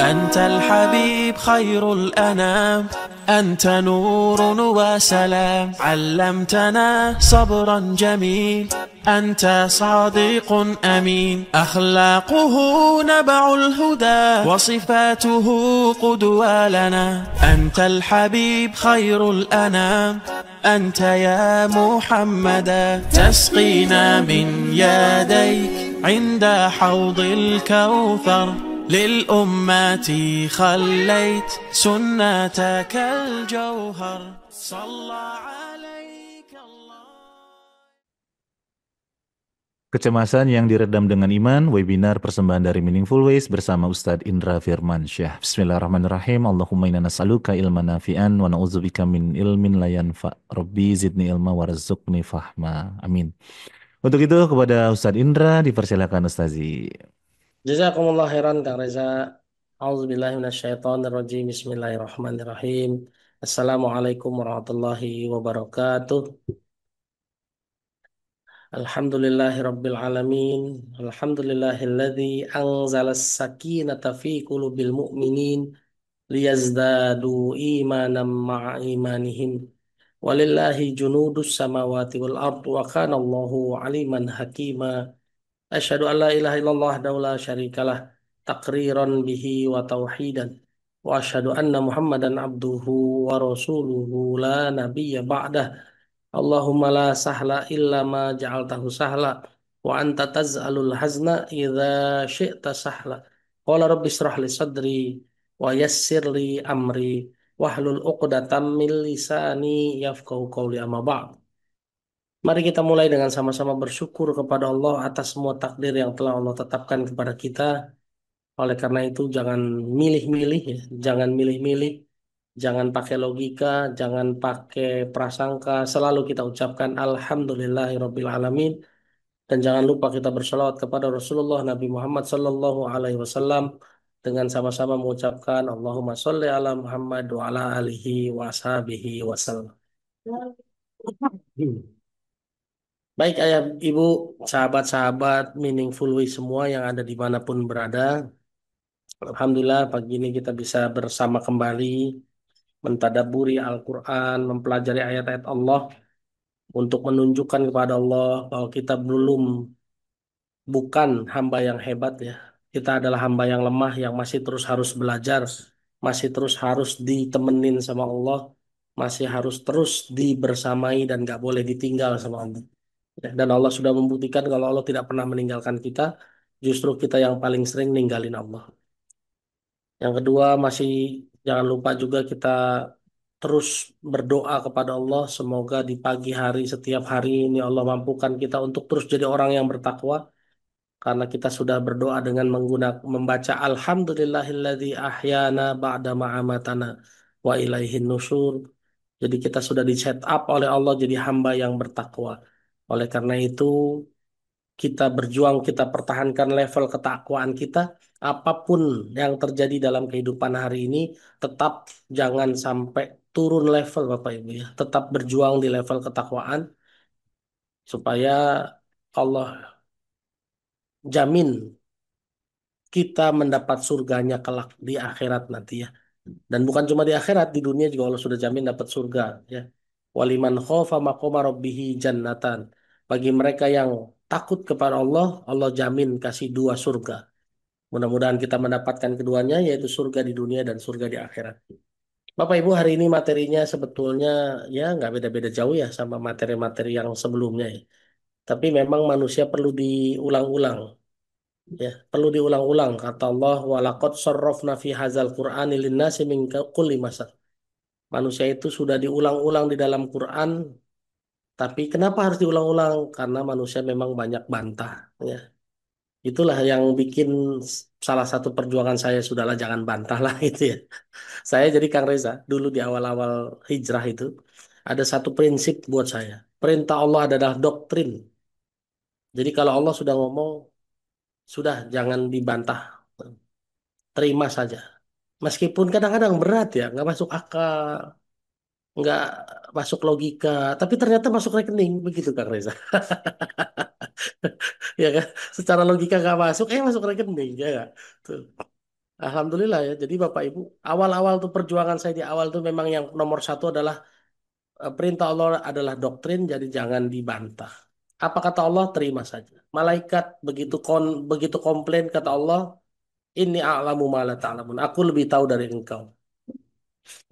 أنت الحبيب خير الأنام، أنت نور وسلام، علمتنا صبرا جميل، أنت صادق أمين، أخلاقه نبع الهدى، وصفاته قدوة لنا. أنت الحبيب خير الأنام، أنت يا محمدا، تسقينا من يديك عند حوض الكوثر، للأمة خليت سنتك الجوهر، صلى عليك الله. Kecemasan yang diredam dengan iman, webinar persembahan dari Meaningful Ways bersama Ustadz Indra Firmansyah. Bismillahirrahmanirrahim. Allahumma inna nas'aluka ilman nafi'an wa na'udzubika min ilmin la yanfa'. Rabbi zidni ilma warzuqni fahma. Amin. Untuk itu kepada Ustadz Indra dipersilakan Ustazi. Jazakumullah khairan Kang Reza. Auzubillahi minasyaitonirrajim. Bismillahirrahmanirrahim. Assalamualaikum warahmatullahi wabarakatuh. Alhamdulillahi rabbil alamin. Alhamdulillahilladzi anzalas sakinata fi qulubil mu'minin liyazdadu imanan ma'a imanihim. Walillahi junudus samawati wal ard wa kana Allahu aliman hakima. Asyhadu an la ilaha illallah wahdahu la syarikalah taqriran bihi wa tauhidan wa asyhadu anna Muhammadan abduhu wa rasuluhu la nabiyya ba'dah. Allahumma la sahla illa ma ja'altahu sahla wa anta taz'alul hazna idza syi'ta sahla. Qala rabbi israh li sadri wa yassir li amri wahlul 'uqdatam min lisani yafqahu qawli, amma ba'd. Mari kita mulai dengan sama-sama bersyukur kepada Allah atas semua takdir yang telah Allah tetapkan kepada kita. Oleh karena itu jangan milih-milih ya, jangan milih-milih, jangan pakai logika, jangan pakai prasangka. Selalu kita ucapkan Alhamdulillahirabbil alamin, dan jangan lupa kita bersalawat kepada Rasulullah Nabi Muhammad sallallahu alaihi wasallam dengan sama-sama mengucapkan Allahumma sholli ala Muhammad wa ala alihi wa ashabihi wasallam. Baik ayah, ibu, sahabat-sahabat Meaningful Way semua yang ada dimanapun berada. Alhamdulillah pagi ini kita bisa bersama kembali mentadaburi Al-Quran, mempelajari ayat-ayat Allah untuk menunjukkan kepada Allah bahwa kita bukan hamba yang hebat ya. Kita adalah hamba yang lemah yang masih terus harus belajar, masih terus harus ditemenin sama Allah, masih harus terus dibersamai dan gak boleh ditinggal sama Allah. Ya, dan Allah sudah membuktikan kalau Allah tidak pernah meninggalkan kita, justru kita yang paling sering ninggalin Allah. Yang kedua, masih jangan lupa juga kita terus berdoa kepada Allah, semoga di pagi hari setiap hari ini Allah mampukan kita untuk terus jadi orang yang bertakwa, karena kita sudah berdoa dengan membaca Alhamdulillahilladzi ahyana ba'da ma'amatana wa ilaihin nusyur. Jadi kita sudah di set up oleh Allah jadi hamba yang bertakwa. Oleh karena itu kita berjuang, kita pertahankan level ketakwaan kita. Apapun yang terjadi dalam kehidupan hari ini, tetap jangan sampai turun level Bapak Ibu ya. Tetap berjuang di level ketakwaan supaya Allah jamin kita mendapat surganya kelak di akhirat nanti ya. Dan bukan cuma di akhirat, di dunia juga Allah sudah jamin dapat surga ya. Waliman khofa maqama rabbihi jannatan. Bagi mereka yang takut kepada Allah, Allah jamin kasih dua surga. Mudah-mudahan kita mendapatkan keduanya, yaitu surga di dunia dan surga di akhirat. Bapak Ibu, hari ini materinya sebetulnya ya nggak beda-beda jauh ya sama materi-materi yang sebelumnya ya. Tapi memang manusia perlu diulang-ulang ya, perlu diulang-ulang kata Allah, walaqad sarrafna fi hadzal qur'ani linnasi min kulli masal. Manusia itu sudah diulang-ulang di dalam Quran, tapi kenapa harus diulang-ulang? Karena manusia memang banyak bantah ya. Itulah yang bikin salah satu perjuangan saya, sudahlah jangan bantah lah itu ya. Saya jadi Kang Reza dulu di awal-awal hijrah itu ada satu prinsip buat saya. Perintah Allah adalah doktrin. Jadi kalau Allah sudah ngomong, sudah jangan dibantah. Terima saja. Meskipun kadang-kadang berat ya, nggak masuk akal, nggak masuk logika, tapi ternyata masuk rekening, begitu Kang Reza. Ya kan? Secara logika nggak masuk, masuk rekening ya nggak? Tuh. Alhamdulillah ya. Jadi Bapak Ibu, awal-awal tuh perjuangan saya di awal tuh memang yang nomor satu adalah perintah Allah adalah doktrin, jadi jangan dibantah. Apa kata Allah, terima saja. Malaikat begitu komplain kata Allah, ini a'lamu ma la ta'lamun. Aku lebih tahu dari engkau.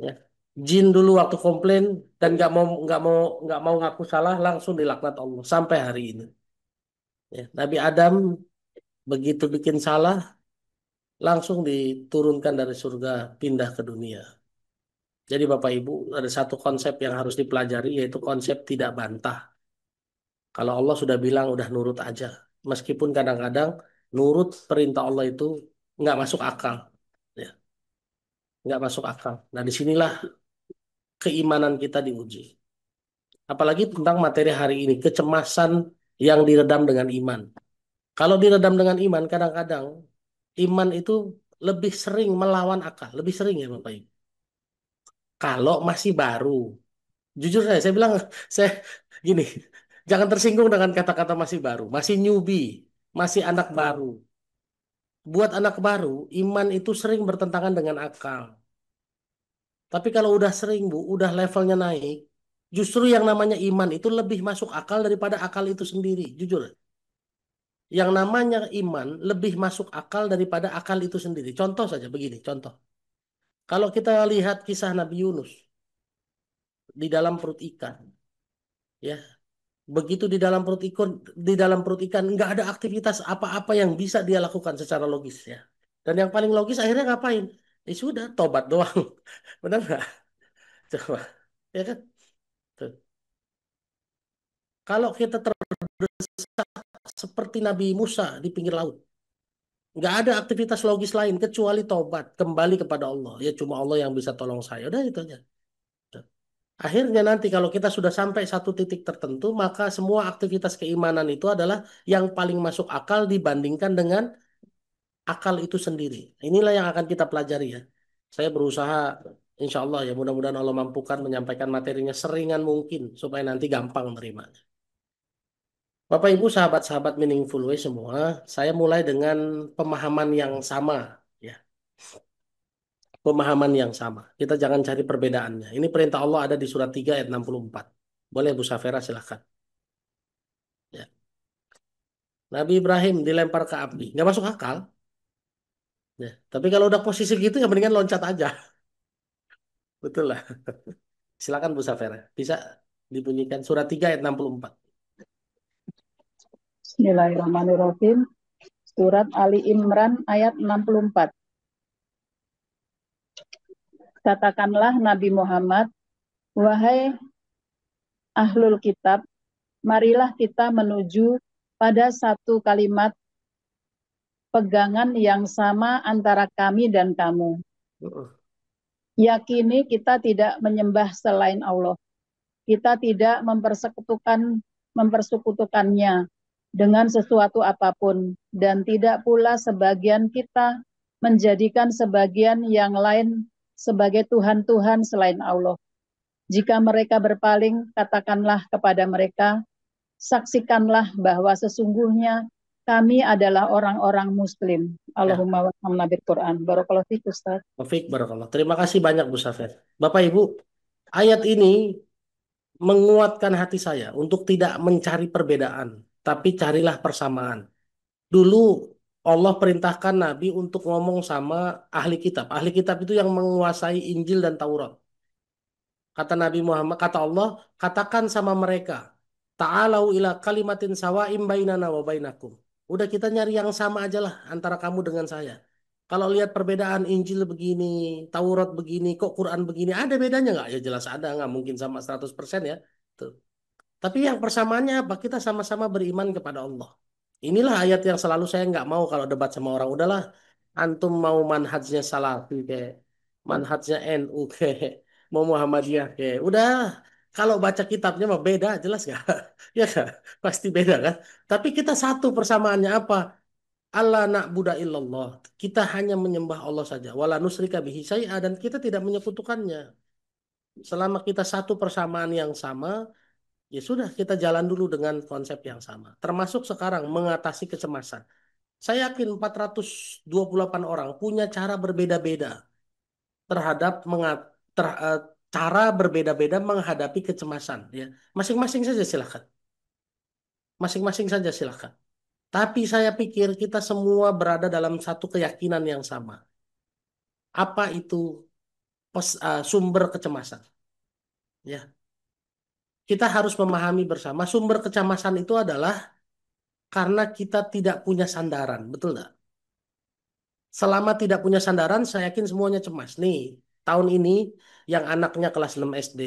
Ya. Jin dulu waktu komplain dan nggak mau ngaku salah, langsung dilaknat Allah sampai hari ini. Ya. Nabi Adam begitu bikin salah, langsung diturunkan dari surga pindah ke dunia. Jadi Bapak Ibu ada satu konsep yang harus dipelajari yaitu konsep tidak bantah. Kalau Allah sudah bilang udah nurut aja. Meskipun kadang-kadang nurut perintah Allah itu nggak masuk akal. Ya, nggak masuk akal. Nah disinilah keimanan kita diuji. Apalagi tentang materi hari ini, kecemasan yang diredam dengan iman. Kalau diredam dengan iman, kadang-kadang iman itu lebih sering melawan akal, lebih sering ya Bapak Ibu. Kalau masih baru, jujur saya bilang saya gini, jangan tersinggung dengan kata-kata masih baru, masih newbie, masih anak baru. Buat anak baru, iman itu sering bertentangan dengan akal. Tapi kalau udah sering Bu, udah levelnya naik, justru yang namanya iman itu lebih masuk akal daripada akal itu sendiri, jujur. Yang namanya iman lebih masuk akal daripada akal itu sendiri. Contoh saja begini, contoh. Kalau kita lihat kisah Nabi Yunus di dalam perut ikan, ya, begitu di dalam perut ikan nggak ada aktivitas apa-apa yang bisa dia lakukan secara logis ya. Dan yang paling logis akhirnya ngapain? Ya sudah, tobat doang. Benar nggak? Coba, ya kan? Tuh. Kalau kita terdesak seperti Nabi Musa di pinggir laut, nggak ada aktivitas logis lain kecuali tobat, kembali kepada Allah. Ya cuma Allah yang bisa tolong saya. Udah itu aja. Akhirnya nanti kalau kita sudah sampai satu titik tertentu, maka semua aktivitas keimanan itu adalah yang paling masuk akal dibandingkan dengan akal itu sendiri. Inilah yang akan kita pelajari ya. Saya berusaha, insya Allah ya mudah-mudahan Allah mampukan menyampaikan materinya seringan mungkin supaya nanti gampang menerima. Bapak Ibu sahabat-sahabat Meaningful Way semua, saya mulai dengan pemahaman yang sama ya. Pemahaman yang sama. Kita jangan cari perbedaannya. Ini perintah Allah ada di surat 3 ayat 64. Boleh Bu Safera silahkan. Ya. Nabi Ibrahim dilempar ke api. Nggak masuk akal. Ya. Tapi kalau udah posisi gitu ya mendingan loncat aja. Betul lah. Silakan Bu Safera. Bisa dibunyikan surat 3 ayat 64. Bismillahirrahmanirrahim. Surat Ali Imran ayat 64. Katakanlah Nabi Muhammad, wahai ahlul kitab, marilah kita menuju pada satu kalimat pegangan yang sama antara kami dan kamu. Yakini kita tidak menyembah selain Allah. Kita tidak mempersekutukannya dengan sesuatu apapun, dan tidak pula sebagian kita menjadikan sebagian yang lain sebagai Tuhan-Tuhan selain Allah. Jika mereka berpaling, katakanlah kepada mereka, saksikanlah bahwa sesungguhnya kami adalah orang-orang Muslim. Ya. Allahumma wa bil Quran. Barakallahu fiik, Ustaz. Taufik Barakallah. Terima kasih banyak Bu Safera. Bapak Ibu, ayat ini menguatkan hati saya untuk tidak mencari perbedaan, tapi carilah persamaan. Dulu Allah perintahkan Nabi untuk ngomong sama ahli kitab. Ahli kitab itu yang menguasai Injil dan Taurat. Kata Nabi Muhammad, kata Allah, katakan sama mereka, ta'alau ila kalimatin sawa'im bainana wa bainakum. Udah kita nyari yang sama aja lah antara kamu dengan saya. Kalau lihat perbedaan Injil begini, Taurat begini, kok Quran begini, ada bedanya nggak? Ya jelas ada, nggak mungkin sama 100% ya. Tuh. Tapi yang persamaannya apa? Kita sama-sama beriman kepada Allah. Inilah ayat yang selalu saya nggak mau kalau debat sama orang. Udahlah, antum mau manhajnya Salafi kayak manhajnya NU kayak mau Muhammadiyah kayak. Udah, kalau baca kitabnya mah beda, jelas nggak? Ya nggak? Pasti beda kan? Tapi kita satu persamaannya apa? Allah na'budu illallah. Kita hanya menyembah Allah saja. Wala nusrika bihi syai'a dan kita tidak menyekutukannya. Selama kita satu persamaan yang sama, ya sudah kita jalan dulu dengan konsep yang sama. Termasuk sekarang mengatasi kecemasan. Saya yakin 428 orang punya cara berbeda-beda terhadap cara berbeda-beda menghadapi kecemasan ya. Masing-masing saja silakan. Masing-masing saja silakan. Tapi saya pikir kita semua berada dalam satu keyakinan yang sama. Apa itu sumber kecemasan? Ya, kita harus memahami bersama sumber kecemasan itu adalah karena kita tidak punya sandaran, betul nggak? Selama tidak punya sandaran, saya yakin semuanya cemas. Nih, tahun ini yang anaknya kelas 6 SD,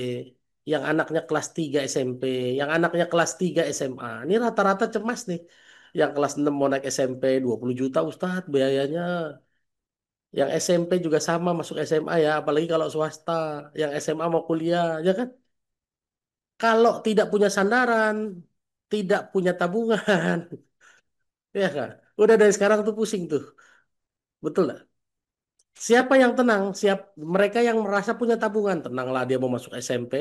yang anaknya kelas 3 SMP, yang anaknya kelas 3 SMA. Ini rata-rata cemas nih. Yang kelas 6 mau naik SMP 20 juta Ustadz biayanya. Yang SMP juga sama masuk SMA ya, apalagi kalau swasta. Yang SMA mau kuliah, ya kan? Kalau tidak punya sandaran, tidak punya tabungan, ya kan? Udah dari sekarang tuh pusing tuh. Betul lah. Siapa yang tenang? Mereka yang merasa punya tabungan, tenanglah dia mau masuk SMP.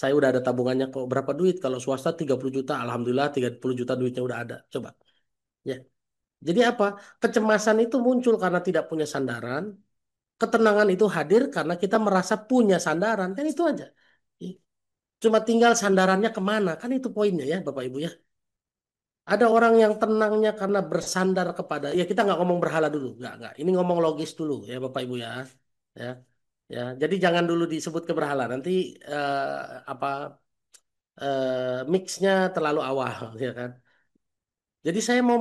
Saya udah ada tabungannya kok. Berapa duit? Kalau swasta 30 juta, alhamdulillah 30 juta duitnya udah ada. Coba. Ya. Jadi apa? Kecemasan itu muncul karena tidak punya sandaran. Ketenangan itu hadir karena kita merasa punya sandaran. Kan itu aja. Cuma tinggal sandarannya kemana. Kan itu poinnya ya Bapak Ibu ya. Ada orang yang tenangnya karena bersandar kepada, ya kita nggak ngomong berhala dulu, nggak. Ini ngomong logis dulu ya Bapak Ibu ya, ya, ya. Jadi jangan dulu disebut ke berhala, nanti apa mixnya terlalu awal, ya kan. Jadi saya mau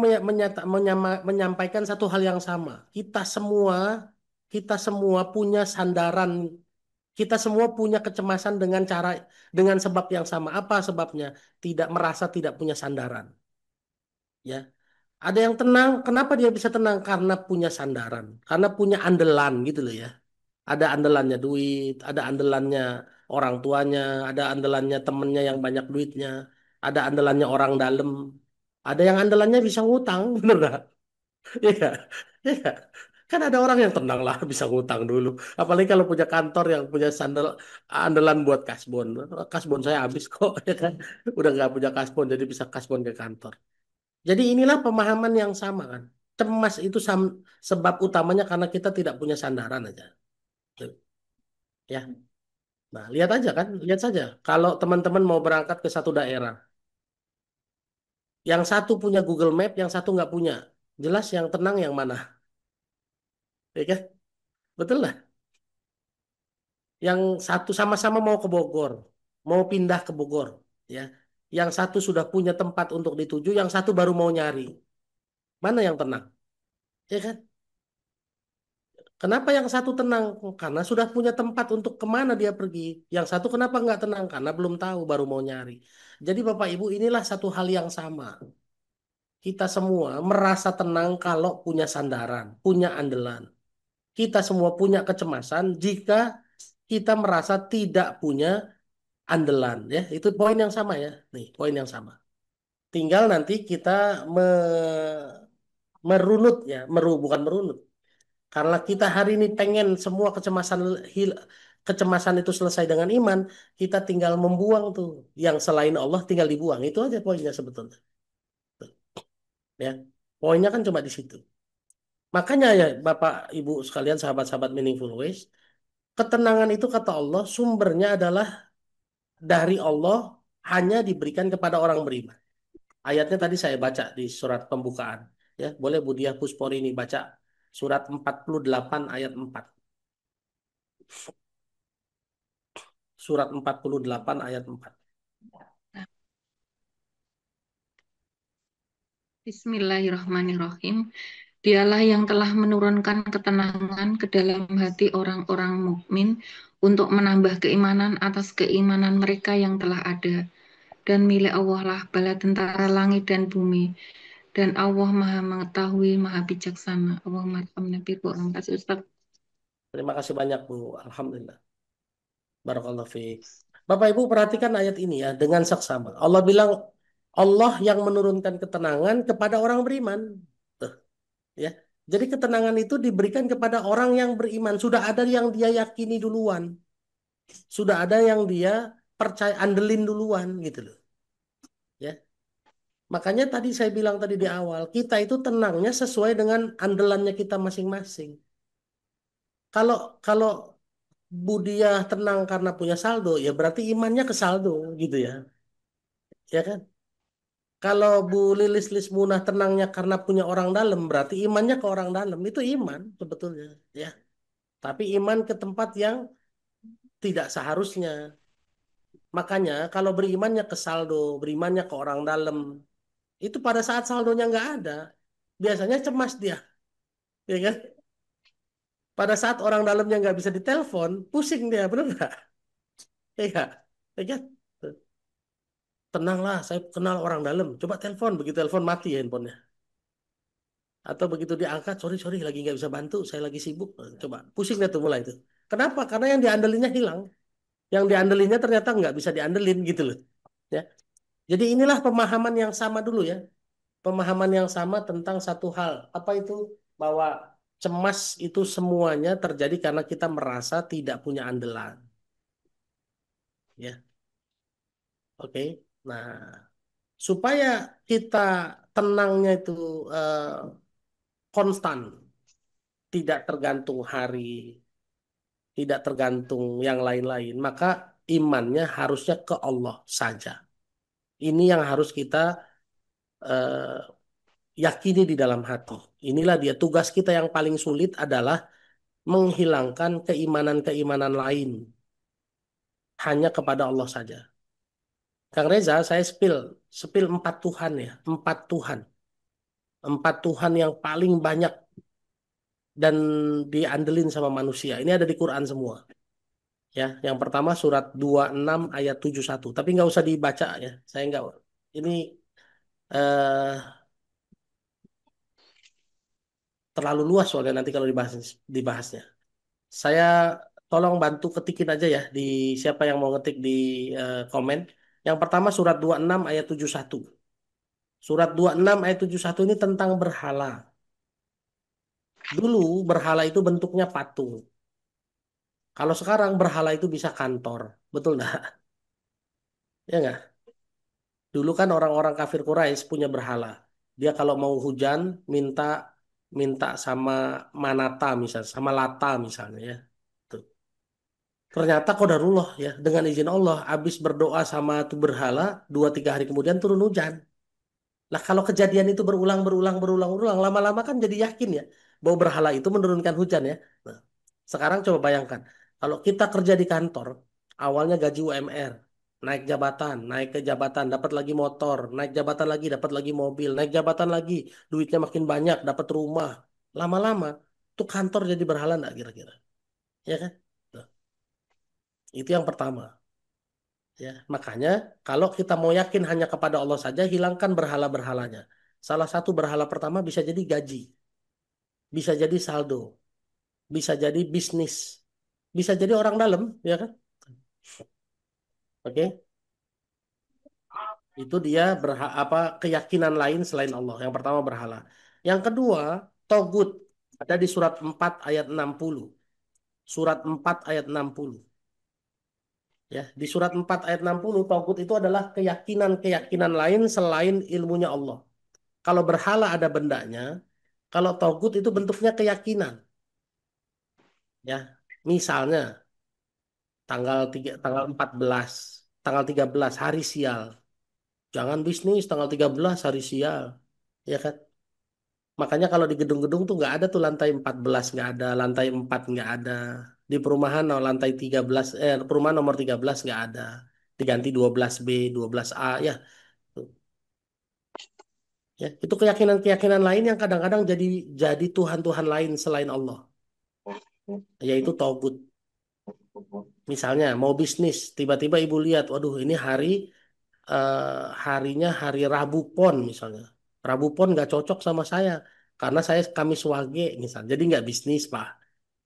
menyampaikan satu hal yang sama. Kita semua punya sandaran, kita semua punya kecemasan dengan sebab yang sama. Apa sebabnya? Tidak merasa tidak punya sandaran, ya. Ada yang tenang, kenapa dia bisa tenang? Karena punya sandaran, karena punya andalan gitu loh ya. Ada andalannya duit, ada andalannya orang tuanya, ada andalannya temennya yang banyak duitnya, ada andalannya orang dalam, ada yang andalannya bisa ngutang, bener nggak? Iya, iya. Kan ada orang yang tenang lah bisa ngutang dulu. Apalagi kalau punya kantor yang punya andalan buat kasbon. Kasbon saya habis kok, ya kan? Udah nggak punya kasbon, jadi bisa kasbon ke kantor. Jadi inilah pemahaman yang sama kan. Cemas itu sebab utamanya karena kita tidak punya sandaran aja. Tuh, ya. Nah, lihat aja kan, lihat saja. Kalau teman-teman mau berangkat ke satu daerah, yang satu punya Google Map, yang satu nggak punya. Jelas yang tenang yang mana, ya kan? Betul lah. Yang satu sama-sama mau ke Bogor, mau pindah ke Bogor, ya. Yang satu sudah punya tempat untuk dituju, yang satu baru mau nyari. Mana yang tenang? Ya kan? Kenapa yang satu tenang? Karena sudah punya tempat untuk kemana dia pergi. Yang satu kenapa nggak tenang? Karena belum tahu, baru mau nyari. Jadi Bapak Ibu inilah satu hal yang sama. Kita semua merasa tenang kalau punya sandaran, punya andalan. Kita semua punya kecemasan jika kita merasa tidak punya andalan. Ya, itu poin yang sama ya. Nih, poin yang sama. Tinggal nanti kita merunut ya, bukan merunut. Karena kita hari ini pengen semua kecemasan itu selesai dengan iman, kita tinggal membuang tuh yang selain Allah tinggal dibuang. Itu aja poinnya sebetulnya. Ya. Poinnya kan cuma di situ. Makanya ya Bapak Ibu sekalian sahabat-sahabat Meaningful Ways, ketenangan itu kata Allah sumbernya adalah dari Allah hanya diberikan kepada orang beriman. Ayatnya tadi saya baca di surat pembukaan. Ya, boleh Bu Diah Puspori ini baca surat 48 ayat 4. Surat 48 ayat 4. Bismillahirrahmanirrahim. Dialah yang telah menurunkan ketenangan ke dalam hati orang-orang mukmin untuk menambah keimanan atas keimanan mereka yang telah ada. Dan milik Allah lah bala tentara langit dan bumi. Dan Allah Maha mengetahui, Maha bijaksana. Allahumma arhamna bi Qur'an. Kasih Ustaz. Terima kasih banyak Bu. Alhamdulillah. Barakallahu fiik. Bapak Ibu perhatikan ayat ini ya dengan seksama. Allah bilang Allah yang menurunkan ketenangan kepada orang beriman. Tuh, ya. Jadi ketenangan itu diberikan kepada orang yang beriman. Sudah ada yang dia yakini duluan. Sudah ada yang dia percaya andelin duluan gitu loh. Ya. Makanya tadi saya bilang tadi di awal, kita itu tenangnya sesuai dengan andalannya kita masing-masing. Kalau kalau Budiah tenang karena punya saldo, ya berarti imannya ke saldo gitu ya. Ya kan? Kalau Bu Lilis Lismunah tenangnya karena punya orang dalam, berarti imannya ke orang dalam. Itu iman sebetulnya, ya. Tapi iman ke tempat yang tidak seharusnya. Makanya kalau berimannya ke saldo, berimannya ke orang dalam, itu pada saat saldonya nggak ada, biasanya cemas dia, ya kan? Pada saat orang dalamnya nggak bisa ditelepon, pusing dia, benar nggak? Iya, ya kan? Tenanglah, saya kenal orang dalam. Coba telepon, begitu telepon mati ya handphonenya. Atau begitu diangkat, sorry sorry lagi nggak bisa bantu, saya lagi sibuk. Coba pusing dia tuh mulai itu. Kenapa? Karena yang diandelinnya hilang. Yang diandelinnya ternyata nggak bisa diandelin gitu loh. Ya. Jadi inilah pemahaman yang sama dulu ya. Pemahaman yang sama tentang satu hal. Apa itu? Bahwa cemas itu semuanya terjadi karena kita merasa tidak punya andalan. Ya, oke. Nah, supaya kita tenangnya itu eh, konstan, tidak tergantung hari, tidak tergantung yang lain-lain, maka imannya harusnya ke Allah saja. Ini yang harus kita eh, yakini di dalam hati. Inilah dia tugas kita yang paling sulit adalah menghilangkan keimanan-keimanan lain hanya kepada Allah saja. Kang Reza, saya spill empat Tuhan ya, empat Tuhan yang paling banyak dan diandelin sama manusia. Ini ada di Quran semua. Ya, yang pertama surat 26 ayat 71. Tapi nggak usah dibaca ya. Saya nggak. Ini eh, terlalu luas soalnya nanti kalau dibahasnya. Saya tolong bantu ketikin aja ya di siapa yang mau ngetik di komen. Yang pertama surat 26 ayat 71. Surat 26 ayat 71 ini tentang berhala. Dulu berhala itu bentuknya patung. Kalau sekarang berhala itu bisa kantor. Betul nggak? Ya nggak? Dulu kan orang-orang kafir Quraisy punya berhala. Dia kalau mau hujan minta minta sama Manata misalnya, sama Lata misalnya ya. Tuh. Ternyata qadarullah ya, dengan izin Allah, habis berdoa sama tuh berhala, 2-3 hari kemudian turun hujan. Lah kalau kejadian itu berulang, lama-lama kan jadi yakin ya bahwa berhala itu menurunkan hujan ya. Nah, sekarang coba bayangkan, kalau kita kerja di kantor, awalnya gaji UMR, naik jabatan, naik ke jabatan, dapat lagi motor, naik jabatan lagi, dapat lagi mobil, naik jabatan lagi, duitnya makin banyak, dapat rumah. Lama-lama, tuh kantor jadi berhala nggak kira-kira? Ya kan? Nah, itu yang pertama. Ya, makanya kalau kita mau yakin hanya kepada Allah saja, hilangkan berhala-berhalanya. Salah satu berhala pertama bisa jadi gaji, bisa jadi saldo, bisa jadi bisnis, bisa jadi orang dalam, ya kan? Oke, itu dia apa keyakinan lain selain Allah. Yang pertama berhala. Yang kedua, togut. Ada di surat 4 ayat 60. Surat 4 ayat 60. Ya, di surat 4 ayat 60 togut itu adalah keyakinan-keyakinan lain selain ilmunya Allah. Kalau berhala ada bendanya, kalau togut itu bentuknya keyakinan. Ya, misalnya tanggal 14, tanggal 13 hari sial. Jangan bisnis tanggal 13 hari sial. Ya kan? Makanya kalau di gedung-gedung tuh nggak ada tuh lantai 14 nggak ada, lantai 4 nggak ada. Di perumahan lantai 13, perumahan nomor 13 nggak ada. Diganti 12B, 12A ya. Ya, itu keyakinan-keyakinan lain yang kadang-kadang jadi Tuhan-Tuhan lain selain Allah, yaitu togut. Misalnya mau bisnis, tiba-tiba ibu lihat, waduh ini harinya hari Rabu Pon misalnya. Rabu Pon nggak cocok sama saya karena saya Kamis Wage misalnya. Jadi nggak bisnis Pak.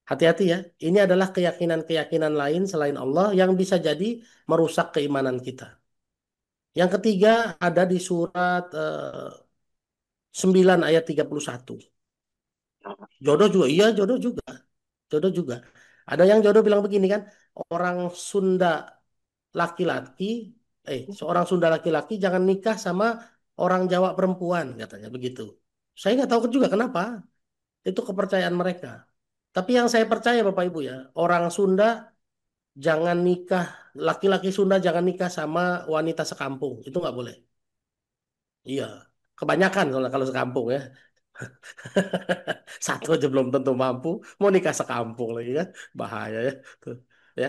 Hati-hati ya. Ini adalah keyakinan-keyakinan lain selain Allah yang bisa jadi merusak keimanan kita. Yang ketiga ada di surat 9 ayat 31. Jodoh juga, iya jodoh juga. Jodoh juga. Ada yang jodoh bilang begini kan, orang Sunda laki-laki, seorang Sunda laki-laki jangan nikah sama orang Jawa perempuan katanya begitu. Saya nggak tahu juga kenapa. Itu kepercayaan mereka. Tapi yang saya percaya Bapak Ibu ya, orang Sunda jangan nikah, laki-laki Sunda jangan nikah sama wanita sekampung. Itu nggak boleh. Iya, kebanyakan soalnya kalau sekampung ya. Satu aja belum tentu mampu, mau nikah sekampung lagi kan, bahaya ya. Tuh, ya.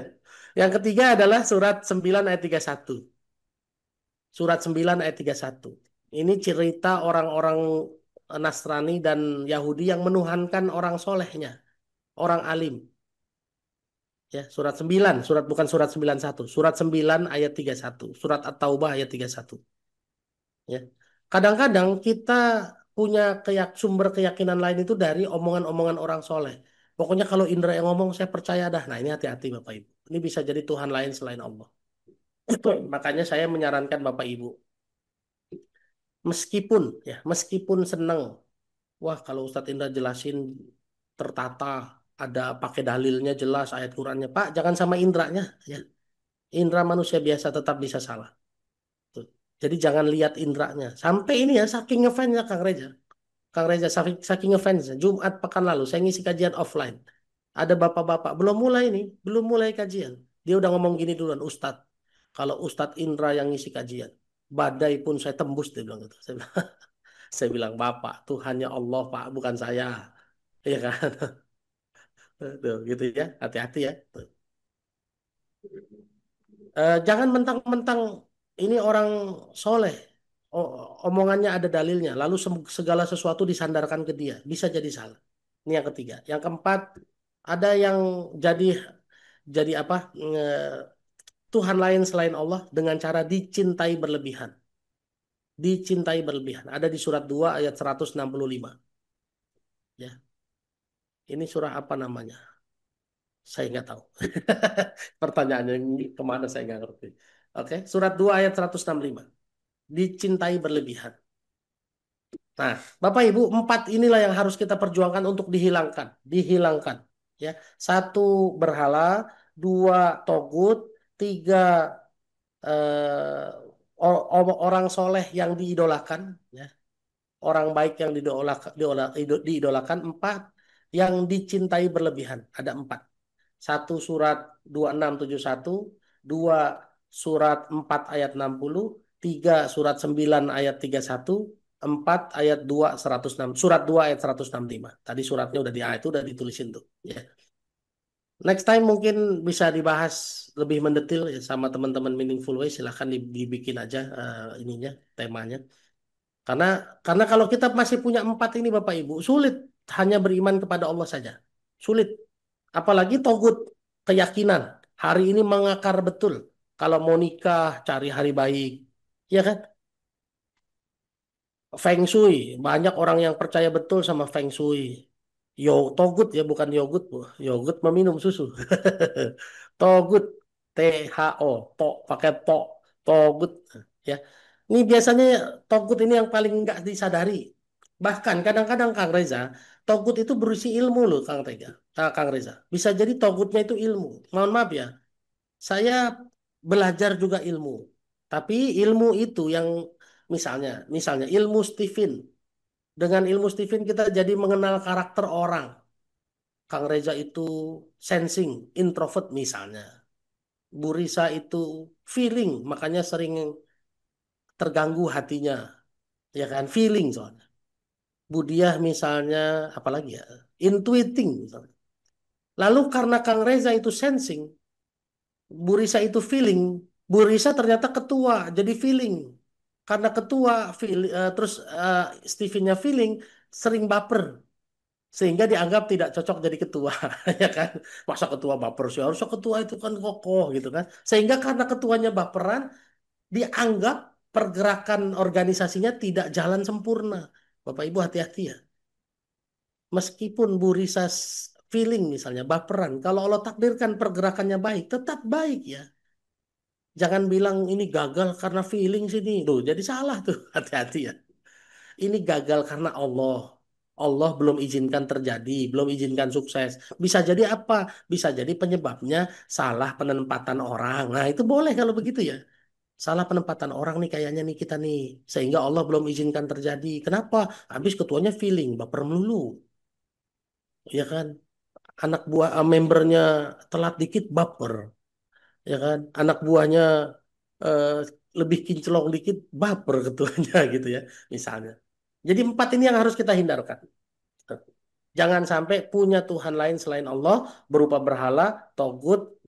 Yang ketiga adalah surat 9 ayat 31. Surat 9 ayat 31. Ini cerita orang-orang Nasrani dan Yahudi yang menuhankan orang solehnya, orang alim. Ya, surat 9, bukan surat 91, surat 9 ayat 31, surat At-Taubah ayat 31. Ya. Kadang-kadang kita punya sumber keyakinan lain itu dari omongan-omongan orang soleh. Pokoknya kalau Indra yang ngomong saya percaya dah. Nah ini hati-hati Bapak Ibu. Ini bisa jadi Tuhan lain selain Allah. Makanya saya menyarankan Bapak Ibu, meskipun senang, wah kalau Ustadz Indra jelasin tertata, ada pakai dalilnya jelas ayat Qurannya, Pak jangan sama indranya, ya. Indra manusia biasa tetap bisa salah. Tuh. Jadi jangan lihat indranya. Sampai ini ya saking ngefansnya Kang Reza. Kang Reza saking ngefansnya. Jumat pekan lalu saya ngisi kajian offline. Ada bapak-bapak belum mulai kajian. Dia udah ngomong gini duluan, Ustadz. Kalau Ustadz Indra yang ngisi kajian, badai pun saya tembus dia bilang gitu. Saya bilang Bapak, Tuhannya Allah Pak, bukan saya. Iya kan? Tuh, gitu ya. Hati-hati ya. Tuh. Jangan mentang-mentang ini orang soleh, omongannya ada dalilnya, lalu segala sesuatu disandarkan ke dia, bisa jadi salah. Ini yang ketiga. Yang keempat, ada yang jadi apa? Tuhan lain selain Allah dengan cara dicintai berlebihan. Dicintai berlebihan. Ada di surat 2 ayat 165. Ya, ini surah apa namanya? Saya nggak tahu. Pertanyaannya ini kemana saya nggak ngerti. Oke, surat 2 ayat 165. Dicintai berlebihan. Nah, Bapak Ibu, empat inilah yang harus kita perjuangkan untuk dihilangkan. Dihilangkan. Ya, satu berhala, dua togut, tiga orang soleh yang diidolakan, ya. Orang baik yang diidolakan, empat yang dicintai berlebihan. Ada empat. Satu surat 2671, dua surat 4 ayat 60, tiga surat 9 ayat 31, empat ayat 2 106, surat 2 ayat 165. Tadi suratnya udah itu udah ditulisin tuh, ya. Next time mungkin bisa dibahas lebih mendetil ya sama teman-teman Meaningful Way, silahkan dibikin aja ininya temanya. Karena kalau kita masih punya empat ini Bapak Ibu, sulit hanya beriman kepada Allah saja. Sulit. Apalagi togut, keyakinan. Hari ini mengakar betul. Kalau mau nikah, cari hari baik. Ya kan? Feng Shui. Banyak orang yang percaya betul sama Feng Shui. Togut ya, bukan yogurt, Bu. Yogurt meminum susu. Togut. THO. Pakai Togut. Ya. Ini biasanya Togut ini yang paling nggak disadari. Bahkan kadang-kadang Kang Reza, Togut itu berisi ilmu loh Kang Reza. Bisa jadi Togutnya itu ilmu. Mohon maaf ya, saya belajar juga ilmu. Tapi ilmu itu yang misalnya ilmu Stephen. Dengan ilmu Stephen kita jadi mengenal karakter orang. Kang Reza itu sensing, introvert misalnya. Bu Risa itu feeling, makanya sering terganggu hatinya. Ya kan, feeling soalnya. Budiah misalnya, apalagi ya, intuiting misalnya. Lalu karena Kang Reza itu sensing, Bu Risa itu feeling, Bu Risa ternyata ketua, jadi feeling. Karena ketua, terus Stevennya feeling, sering baper. Sehingga dianggap tidak cocok jadi ketua, ya kan? Masa ketua baper sih? Harusnya ketua itu kan kokoh gitu kan. Sehingga karena ketuanya baperan, dianggap pergerakan organisasinya tidak jalan sempurna. Bapak Ibu hati-hati ya. Meskipun Bu Risa feeling misalnya baperan, kalau Allah takdirkan pergerakannya baik, tetap baik ya. Jangan bilang ini gagal karena feeling sini. Loh, jadi salah tuh. Hati-hati ya. Ini gagal karena Allah. Allah belum izinkan terjadi, belum izinkan sukses. Bisa jadi apa? Bisa jadi penyebabnya salah penempatan orang. Nah, itu boleh kalau begitu ya. Salah penempatan orang nih kayaknya nih kita nih. Sehingga Allah belum izinkan terjadi. Kenapa? Habis ketuanya feeling, baper melulu. Ya kan? Anak buah membernya telat dikit baper. Ya kan? Anak buahnya eh, lebih kinclong dikit baper ketuanya gitu ya. Misalnya. Jadi empat ini yang harus kita hindarkan. Jangan sampai punya Tuhan lain selain Allah berupa berhala, togut,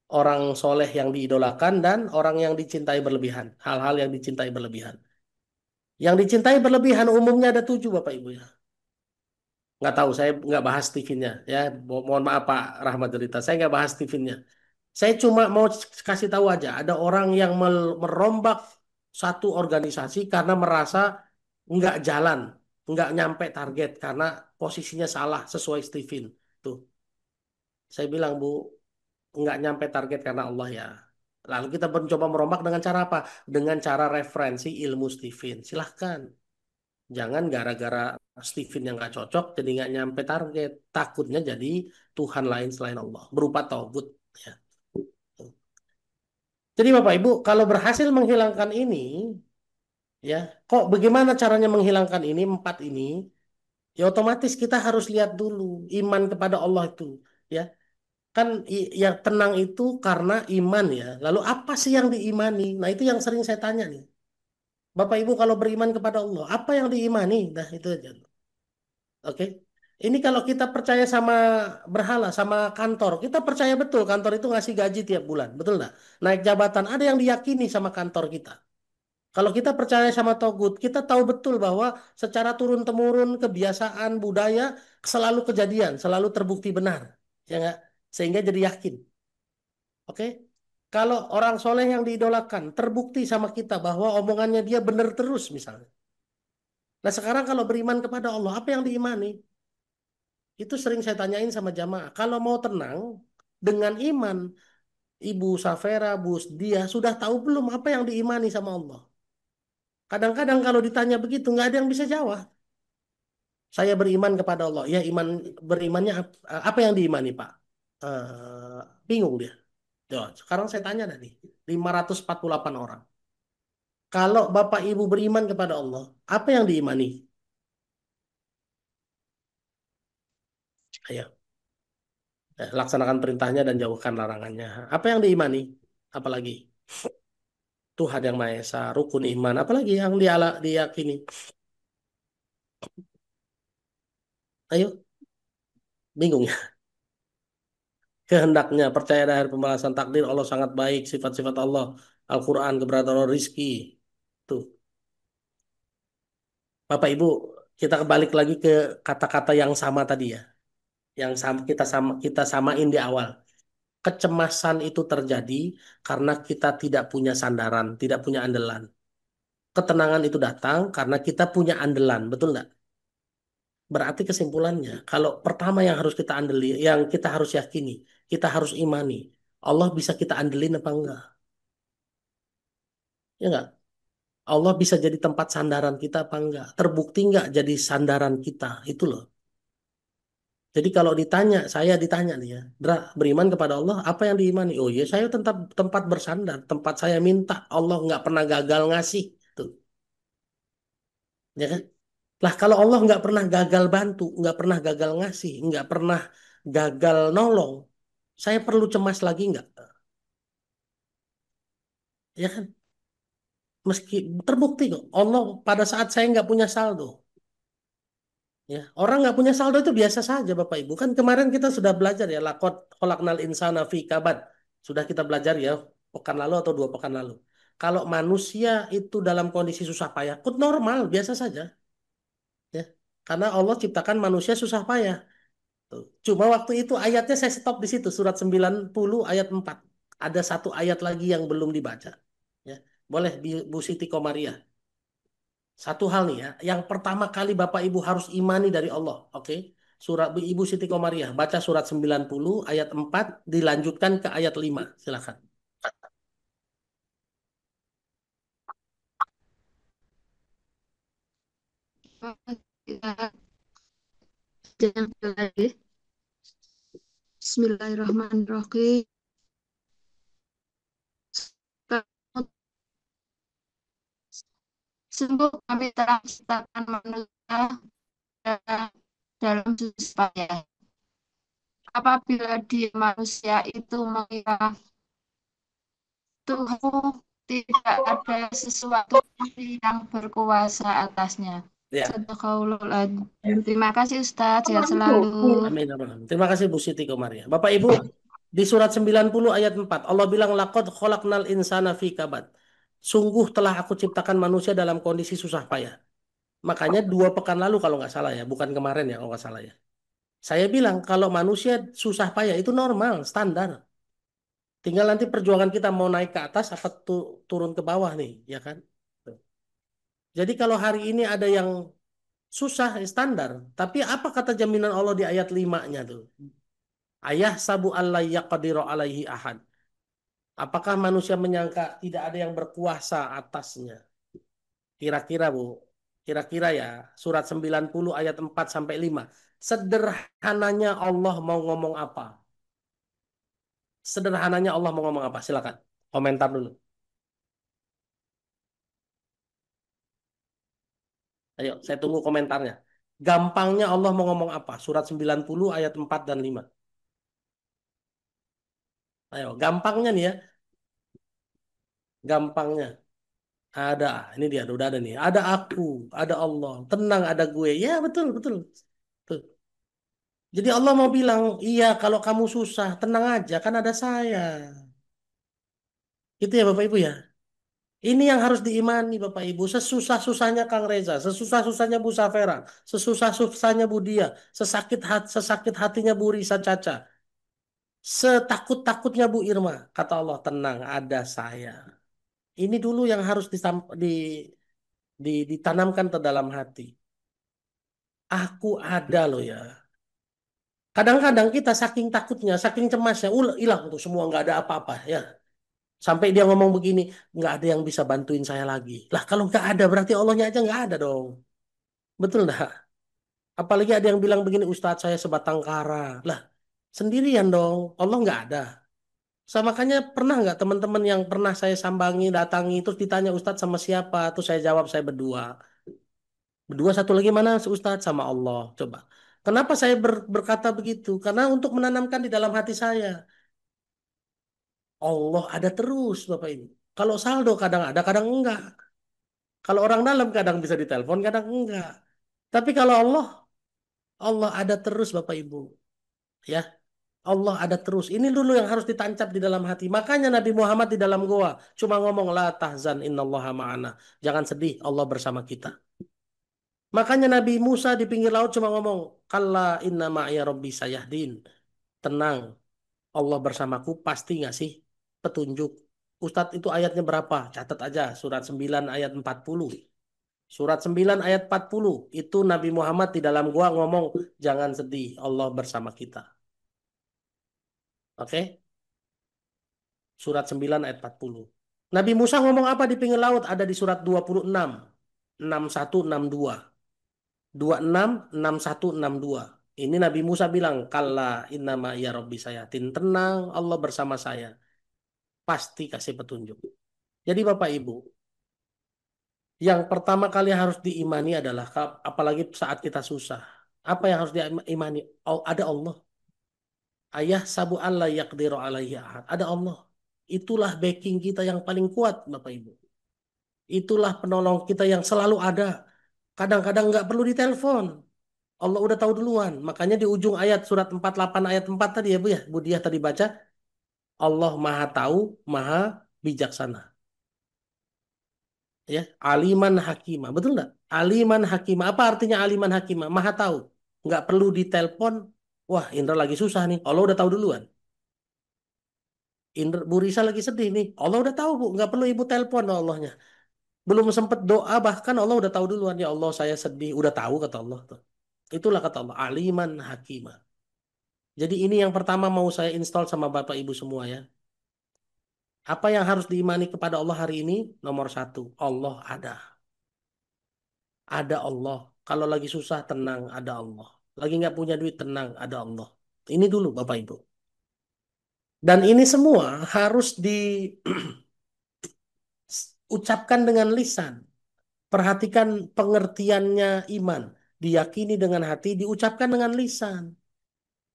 orang soleh yang diidolakan, dan orang yang dicintai berlebihan. Hal-hal yang dicintai berlebihan. Yang dicintai berlebihan umumnya ada tujuh Bapak Ibu ya. Nggak tahu, saya nggak bahas Stevennya ya. Mohon maaf Pak Rahmat Derita, saya nggak bahas Stevennya. Saya cuma mau kasih tahu aja, ada orang yang merombak satu organisasi karena merasa nggak jalan, nggak nyampe target karena posisinya salah sesuai Steven. Tuh, saya bilang Bu, nggak nyampe target karena Allah ya. Lalu kita mencoba merombak dengan cara apa? Dengan cara referensi ilmu Steven. Silahkan. Jangan gara-gara Steven yang nggak cocok jadi nggak nyampe target. Takutnya jadi Tuhan lain selain Allah. Berupa tauhid. Ya. Jadi Bapak Ibu, kalau berhasil menghilangkan ini, ya, kok bagaimana caranya menghilangkan ini, empat ini? Ya otomatis kita harus lihat dulu iman kepada Allah itu. Ya, kan yang tenang itu karena iman ya. Lalu apa sih yang diimani? Nah itu yang sering saya tanya nih. Bapak Ibu kalau beriman kepada Allah, apa yang diimani? Nah itu aja. Oke. Ini kalau kita percaya sama berhala, sama kantor, kita percaya betul kantor itu ngasih gaji tiap bulan, betul nggak? Naik jabatan, ada yang diyakini sama kantor kita. Kalau kita percaya sama togut, kita tahu betul bahwa secara turun-temurun kebiasaan budaya selalu kejadian, selalu terbukti benar, ya nggak? Sehingga jadi yakin. Oke? Kalau orang soleh yang diidolakan terbukti sama kita bahwa omongannya dia benar terus misalnya. Nah sekarang kalau beriman kepada Allah, apa yang diimani? Itu sering saya tanyain sama jamaah. Kalau mau tenang dengan iman, Ibu Safera, Bu dia sudah tahu belum apa yang diimani sama Allah? Kadang-kadang kalau ditanya begitu nggak ada yang bisa jawab. Saya beriman kepada Allah. Ya iman berimannya apa yang diimani Pak? Bingung dia. Yo, sekarang saya tanya tadi 548 orang. Kalau Bapak Ibu beriman kepada Allah, apa yang diimani? Ayo, laksanakan perintahnya dan jauhkan larangannya. Apa yang diimani? Apalagi? Tuhan yang Maha Esa, rukun iman, apalagi yang diyakini. Ayo, bingung ya. Kehendaknya, percaya dari pembalasan takdir, Allah sangat baik, sifat-sifat Allah, Al-Quran, keberadaan Allah, rizki. Tuh, Bapak Ibu, kita balik lagi ke kata-kata yang sama tadi ya. Yang kita samain di awal. Kecemasan itu terjadi karena kita tidak punya sandaran, tidak punya andalan. Ketenangan itu datang karena kita punya andalan, betul nggak? Berarti kesimpulannya, kalau pertama yang harus kita andeli, yang kita harus yakini, kita harus imani, Allah bisa kita andelin apa enggak? Ya enggak? Allah bisa jadi tempat sandaran kita apa enggak? Terbukti enggak jadi sandaran kita? Itu loh. Jadi kalau ditanya, saya ditanya nih ya, Dra, beriman kepada Allah, apa yang diimani? Oh iya, saya tetap tempat bersandar, tempat saya minta, Allah nggak pernah gagal ngasih. Tuh, ya kan? Lah kalau Allah nggak pernah gagal bantu, nggak pernah gagal ngasih, nggak pernah gagal nolong, saya perlu cemas lagi nggak? Ya kan? Meski terbukti kok, Allah pada saat saya nggak punya saldo, ya orang nggak punya saldo itu biasa saja Bapak Ibu. Kan kemarin kita sudah belajar ya, lakot kholaqnal insana fi kabad. Sudah kita belajar ya, pekan lalu atau 2 pekan lalu. Kalau manusia itu dalam kondisi susah payah, kut normal, biasa saja. Ya, karena Allah ciptakan manusia susah payah. Tuh. Cuma waktu itu ayatnya saya stop di situ, surat 90 ayat 4. Ada satu ayat lagi yang belum dibaca. Ya, boleh Bu Siti Komariah. Satu hal nih ya, yang pertama kali Bapak Ibu harus imani dari Allah, oke? Surat Ibu Siti Komariah, baca surat 90 ayat 4 dilanjutkan ke ayat 5. Silakan. Jangan lagi. Bismillahirrahmanirrahim. Sungguh kami telah menciptakan manusia dalam susah payah. Apabila dia manusia itu mengira Tuhan tidak ada sesuatu yang berkuasa atasnya. Ya, Sadaqallahaladzim. Terima kasih Ustadz, sehat selalu. amin. Amin. Terima kasih Bu Siti Komaria. Bapak Ibu, di surat 90 ayat 4, Allah bilang laqad khalaqnal insana fi kabad. Sungguh telah aku ciptakan manusia dalam kondisi susah payah. Makanya 2 pekan lalu kalau nggak salah ya, bukan kemarin ya kalau nggak salah ya. Saya bilang kalau manusia susah payah itu normal, standar. Tinggal nanti perjuangan kita mau naik ke atas apa turun ke bawah nih, ya kan? Jadi kalau hari ini ada yang susah, ya standar. Tapi apa kata jaminan Allah di ayat 5-nya tuh? Ayah sabu Allah yaqdiru alaihi ahad. Apakah manusia menyangka tidak ada yang berkuasa atasnya? Kira-kira Bu, kira-kira ya surat 90 ayat 4 sampai 5. Sederhananya Allah mau ngomong apa? Sederhananya Allah mau ngomong apa? Silakan komentar dulu. Ayo, saya tunggu komentarnya. Gampangnya Allah mau ngomong apa? Surat 90 ayat 4 dan 5. Ayo, gampangnya nih ya. Gampangnya. Ada, ini dia, udah ada nih. Ada aku, ada Allah. Tenang, ada gue. Ya, betul, betul. Tuh. Jadi Allah mau bilang, iya kalau kamu susah, tenang aja, kan ada saya. Itu ya Bapak Ibu ya. Ini yang harus diimani Bapak Ibu. Sesusah-susahnya Kang Reza, sesusah-susahnya Bu Safera, sesusah-susahnya Bu Dia, sesakit hatinya Bu Risa Caca, setakut-takutnya Bu Irma. Kata Allah, tenang, ada saya. Ini dulu yang harus ditanamkan ke dalam hati. Aku ada loh ya. Kadang-kadang kita saking takutnya, saking cemasnya, hilang tuh semua nggak ada apa-apa ya. Sampai dia ngomong begini, nggak ada yang bisa bantuin saya lagi. Lah kalau nggak ada berarti Allahnya aja nggak ada dong. Betul nggak? Apalagi ada yang bilang begini, Ustadz saya sebatang kara. Lah sendirian dong, Allah nggak ada. Sama makanya pernah nggak teman-teman yang pernah saya sambangi, datangi, terus ditanya Ustadz sama siapa? Terus saya jawab saya berdua. Berdua satu lagi mana Ustadz sama Allah. Coba. Kenapa saya berkata begitu? Karena untuk menanamkan di dalam hati saya. Allah ada terus Bapak Ibu. Kalau saldo kadang ada, kadang enggak. Kalau orang dalam kadang bisa ditelepon, kadang enggak. Tapi kalau Allah, Allah ada terus Bapak Ibu. Ya, Allah ada terus. Ini dulu yang harus ditancap di dalam hati. Makanya Nabi Muhammad di dalam goa cuma ngomong la tahzan innallaha ma'ana. Jangan sedih, Allah bersama kita. Makanya Nabi Musa di pinggir laut cuma ngomong kalla inna ma'iya rabbi sayahdin. Tenang, Allah bersamaku pasti ngasih petunjuk. Ustadz itu ayatnya berapa? Catat aja surat 9 ayat 40. Surat 9 ayat 40 itu Nabi Muhammad di dalam gua ngomong jangan sedih, Allah bersama kita. Oke? Surat 9 ayat 40. Nabi Musa ngomong apa di pinggir laut? Ada di surat 26. 61 62. 26 61 62. Ini Nabi Musa bilang, "Kalla innama ya Rabbi sayatin." Tenang, Allah bersama saya. Pasti kasih petunjuk. Jadi Bapak Ibu, yang pertama kali harus diimani adalah apalagi saat kita susah. Apa yang harus diimani? Oh, ada Allah. Ayah sabu Allah yaqdiru alaihi ahad. Ada Allah. Itulah backing kita yang paling kuat, Bapak Ibu. Itulah penolong kita yang selalu ada. Kadang-kadang nggak perlu ditelepon. Allah udah tahu duluan. Makanya di ujung ayat surat 48 ayat 4 tadi ya Bu ya. Bu Diah tadi baca. Allah maha tahu, maha bijaksana. Ya, aliman hakimah. Betul nggak? Aliman hakimah. Apa artinya aliman hakimah? Maha tahu. Nggak perlu ditelepon. Wah, Indra lagi susah nih. Allah udah tahu duluan. Indra, Bu Risa lagi sedih nih. Allah udah tahu Bu. Nggak perlu ibu telepon Allahnya. Belum sempet doa bahkan Allah udah tahu duluan. Ya Allah saya sedih. Udah tahu kata Allah tuh. Itulah kata Allah. Aliman hakimah. Jadi ini yang pertama mau saya install sama Bapak Ibu semua ya. Apa yang harus diimani kepada Allah hari ini? Nomor satu, Allah ada. Ada Allah. Kalau lagi susah, tenang, ada Allah. Lagi nggak punya duit, tenang, ada Allah. Ini dulu Bapak Ibu. Dan ini semua harus diucapkan dengan lisan. Perhatikan pengertiannya iman. Diyakini dengan hati, diucapkan dengan lisan.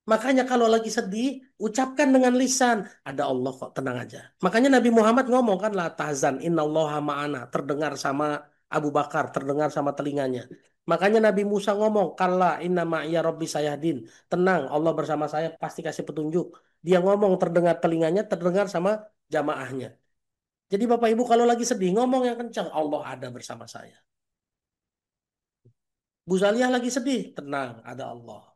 Makanya kalau lagi sedih, ucapkan dengan lisan. Ada Allah kok, tenang aja. Makanya Nabi Muhammad ngomong kan, la tahzan, innallaha ma'ana. Terdengar sama Abu Bakar, terdengar sama telinganya. Makanya Nabi Musa ngomong, kalla inna ma'iya rabbi sayahdin. Tenang, Allah bersama saya pasti kasih petunjuk. Dia ngomong terdengar telinganya, terdengar sama jamaahnya. Jadi Bapak Ibu kalau lagi sedih, ngomong yang kencang. Allah ada bersama saya. Bu Zaliyah lagi sedih, tenang, ada Allah.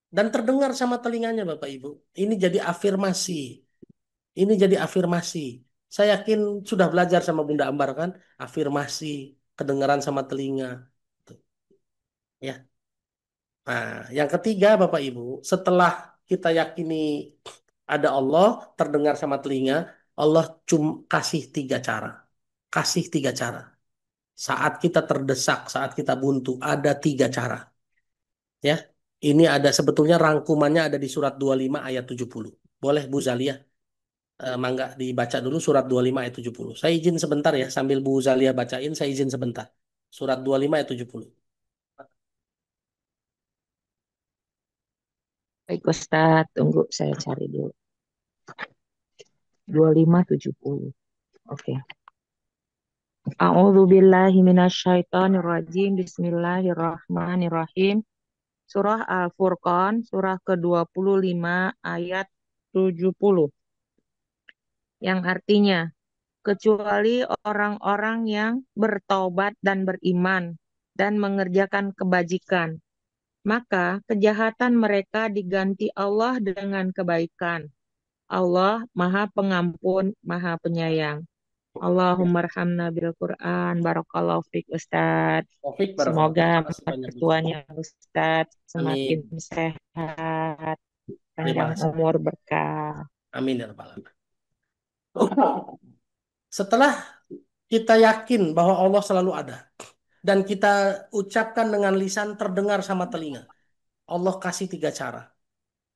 Dan terdengar sama telinganya Bapak Ibu. Ini jadi afirmasi. Ini jadi afirmasi. Saya yakin sudah belajar sama Bunda Ambar kan? Afirmasi, kedengaran sama telinga. Tuh, ya. Nah, yang ketiga Bapak Ibu, setelah kita yakini ada Allah, terdengar sama telinga, Allah kasih tiga cara. Kasih tiga cara. Saat kita terdesak, saat kita buntu, ada tiga cara. Ya, ini ada sebetulnya rangkumannya ada di surat 25 ayat 70. Boleh Bu Zalia, mangga dibaca dulu surat 25 ayat 70. Saya izin sebentar ya, sambil Bu Zalia bacain, saya izin sebentar. Surat 25 ayat 70. Baik Ustadz, tunggu saya cari dulu. 2570. Oke. A'udzu billahi minasyaitonir rajim. Bismillahirrahmanirrahim. Surah Al-Furqan, surah ke-25 ayat 70. Yang artinya, kecuali orang-orang yang bertobat dan beriman dan mengerjakan kebajikan, maka kejahatan mereka diganti Allah dengan kebaikan. Allah Maha Pengampun, Maha Penyayang. Allahumma arhamna bil Quran. Barakallahu fiik Ustaz. Taufik barakallah. Semoga Terima kasih banyak Bu. mertuanya Ustaz semakin Amin. sehat, Terima panjang kasih. umur, berkah. Amin ya rabbal alamin. Setelah kita yakin bahwa Allah selalu ada dan kita ucapkan dengan lisan terdengar sama telinga, Allah kasih tiga cara.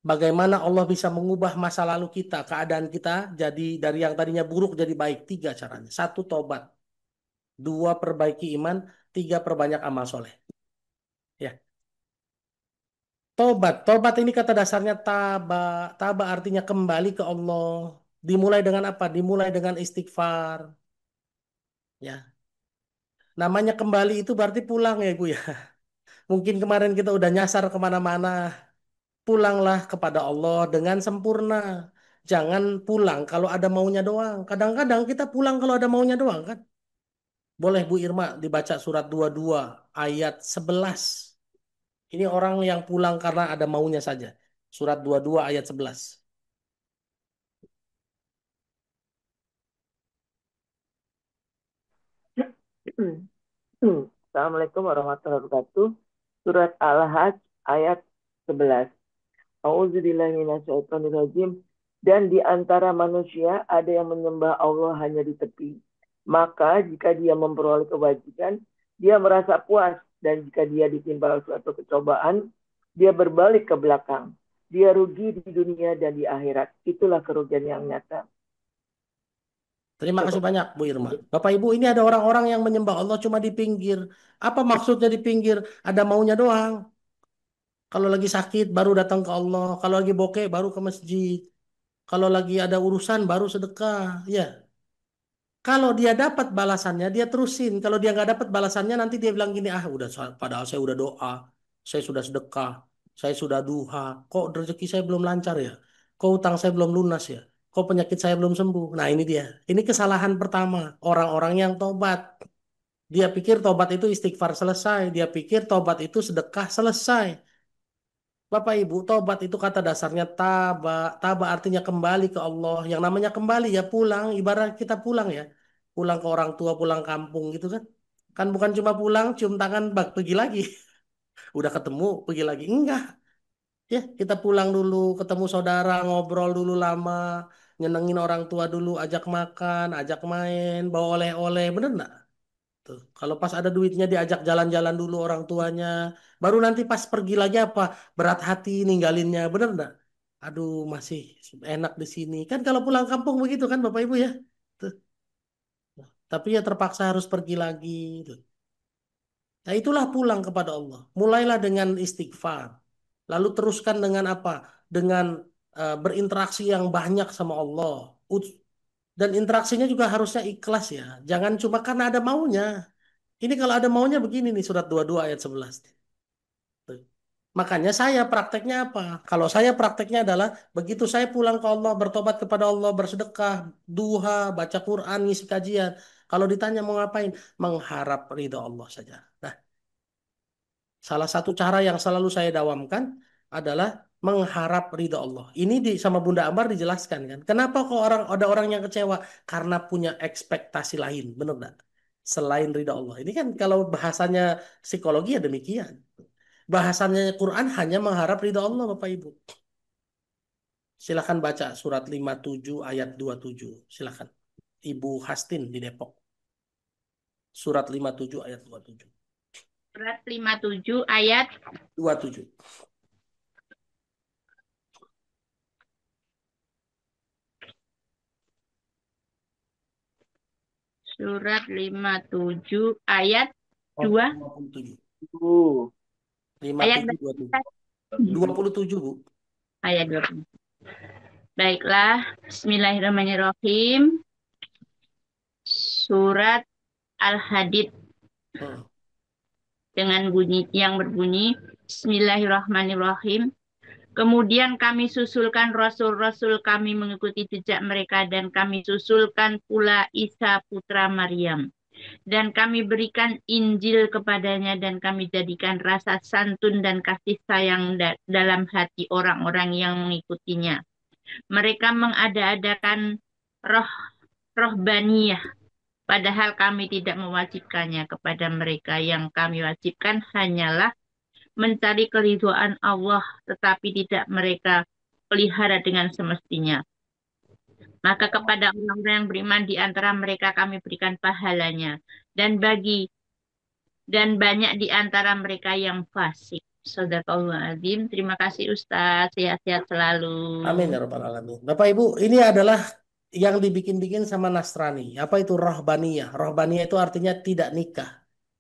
Bagaimana Allah bisa mengubah masa lalu kita, keadaan kita jadi dari yang tadinya buruk jadi baik. Tiga caranya. Satu, tobat. Dua, perbaiki iman. Tiga, perbanyak amal soleh. Ya. Tobat. Tobat ini kata dasarnya taba. Taba artinya kembali ke Allah. Dimulai dengan apa? Dimulai dengan istighfar. Ya. Namanya kembali itu berarti pulang ya Bu ya. Mungkin kemarin kita udah nyasar kemana-mana. Pulanglah kepada Allah dengan sempurna. Jangan pulang kalau ada maunya doang. Kadang-kadang kita pulang kalau ada maunya doang kan. Boleh Bu Irma dibaca surat 22 ayat 11. Ini orang yang pulang karena ada maunya saja. Surat 22 ayat 11. Assalamualaikum warahmatullahi wabarakatuh. Surat Al-Hajj ayat 11. A'udzubillahiminasyaitonirrajim. Dan di antara manusia ada yang menyembah Allah hanya di tepi. Maka jika dia memperoleh kebajikan, dia merasa puas. Dan jika dia ditimpa suatu kecobaan, dia berbalik ke belakang. Dia rugi di dunia dan di akhirat. Itulah kerugian yang nyata. Terima kasih banyak Bu Irma. Bapak Ibu, ini ada orang-orang yang menyembah Allah cuma di pinggir. Apa maksudnya di pinggir? Ada maunya doang. Kalau lagi sakit baru datang ke Allah. Kalau lagi bokeh baru ke masjid. Kalau lagi ada urusan baru sedekah. Ya. Kalau dia dapat balasannya, dia terusin. Kalau dia nggak dapat balasannya, nanti dia bilang gini, ah udah, padahal saya udah doa, saya sudah sedekah, saya sudah duha. Kok rezeki saya belum lancar ya? Kok utang saya belum lunas ya? Kok penyakit saya belum sembuh? Nah ini dia. Ini kesalahan pertama. Orang-orang yang tobat. Dia pikir tobat itu istighfar selesai. Dia pikir tobat itu sedekah selesai. Bapak Ibu, tobat itu kata dasarnya taba. Taba artinya kembali ke Allah. Yang namanya kembali ya pulang, ibarat kita pulang ya. Pulang ke orang tua, pulang kampung gitu kan. Kan bukan cuma pulang, cium tangan, pergi lagi. Udah ketemu, pergi lagi. Enggak. Ya, kita pulang dulu, ketemu saudara, ngobrol dulu lama, nyenengin orang tua dulu, ajak makan, ajak main, bawa oleh-oleh, bener nggak? Tuh. Kalau pas ada duitnya diajak jalan-jalan dulu orang tuanya. Baru nanti pas pergi lagi apa? Berat hati ninggalinnya. Bener nggak? Aduh masih enak di sini. Kan kalau pulang kampung begitu kan Bapak Ibu ya. Tuh. Tapi ya terpaksa harus pergi lagi. Tuh. Nah, itulah pulang kepada Allah. Mulailah dengan istighfar. Lalu teruskan dengan apa? Dengan berinteraksi yang banyak sama Allah. Dan interaksinya juga harusnya ikhlas ya. Jangan cuma karena ada maunya. Ini kalau ada maunya begini nih surat 22 ayat 11. Tuh. Makanya saya prakteknya apa? Kalau saya prakteknya adalah begitu saya pulang ke Allah, bertobat kepada Allah, bersedekah, duha, baca Quran, ngisi kajian. Kalau ditanya mau ngapain? Mengharap ridho Allah saja. Nah, salah satu cara yang selalu saya dawamkan adalah mengharap ridho Allah. Ini sama Bunda Ambar dijelaskan kan. Kenapa kok ada orang yang kecewa? Karena punya ekspektasi lain, benar nggak? Selain ridho Allah. Ini kan kalau bahasanya psikologi ya demikian. Bahasanya Quran hanya mengharap ridho Allah, Bapak Ibu. Silakan baca surat 57 ayat 27. Silakan. Ibu Hastin di Depok. Surat 57 ayat 27. Surat 57 ayat 27. surat 57 ayat 2 27. ayat 57 27, Bu. ayat 20. Baiklah, Bismillahirrahmanirrahim. Surat Al-Hadid Hmm. dengan bunyi yang berbunyi Bismillahirrahmanirrahim. Kemudian kami susulkan rasul-rasul kami mengikuti jejak mereka dan kami susulkan pula Isa putra Maryam. Dan kami berikan Injil kepadanya dan kami jadikan rasa santun dan kasih sayang dalam hati orang-orang yang mengikutinya. Mereka mengada-adakan rohbaniyah, padahal kami tidak mewajibkannya kepada mereka. Yang kami wajibkan hanyalah mencari keridhaan Allah, tetapi tidak mereka pelihara dengan semestinya. Maka kepada orang-orang yang beriman di antara mereka kami berikan pahalanya. Dan banyak di antara mereka yang fasik. Sadaqallahu azim. Terima kasih Ustaz. Sehat-sehat selalu. Amin ya rabbal alamin. Bapak Ibu, ini adalah yang dibikin-bikin sama Nasrani. Apa itu rohbaniyah? Rohbaniyah itu artinya tidak nikah.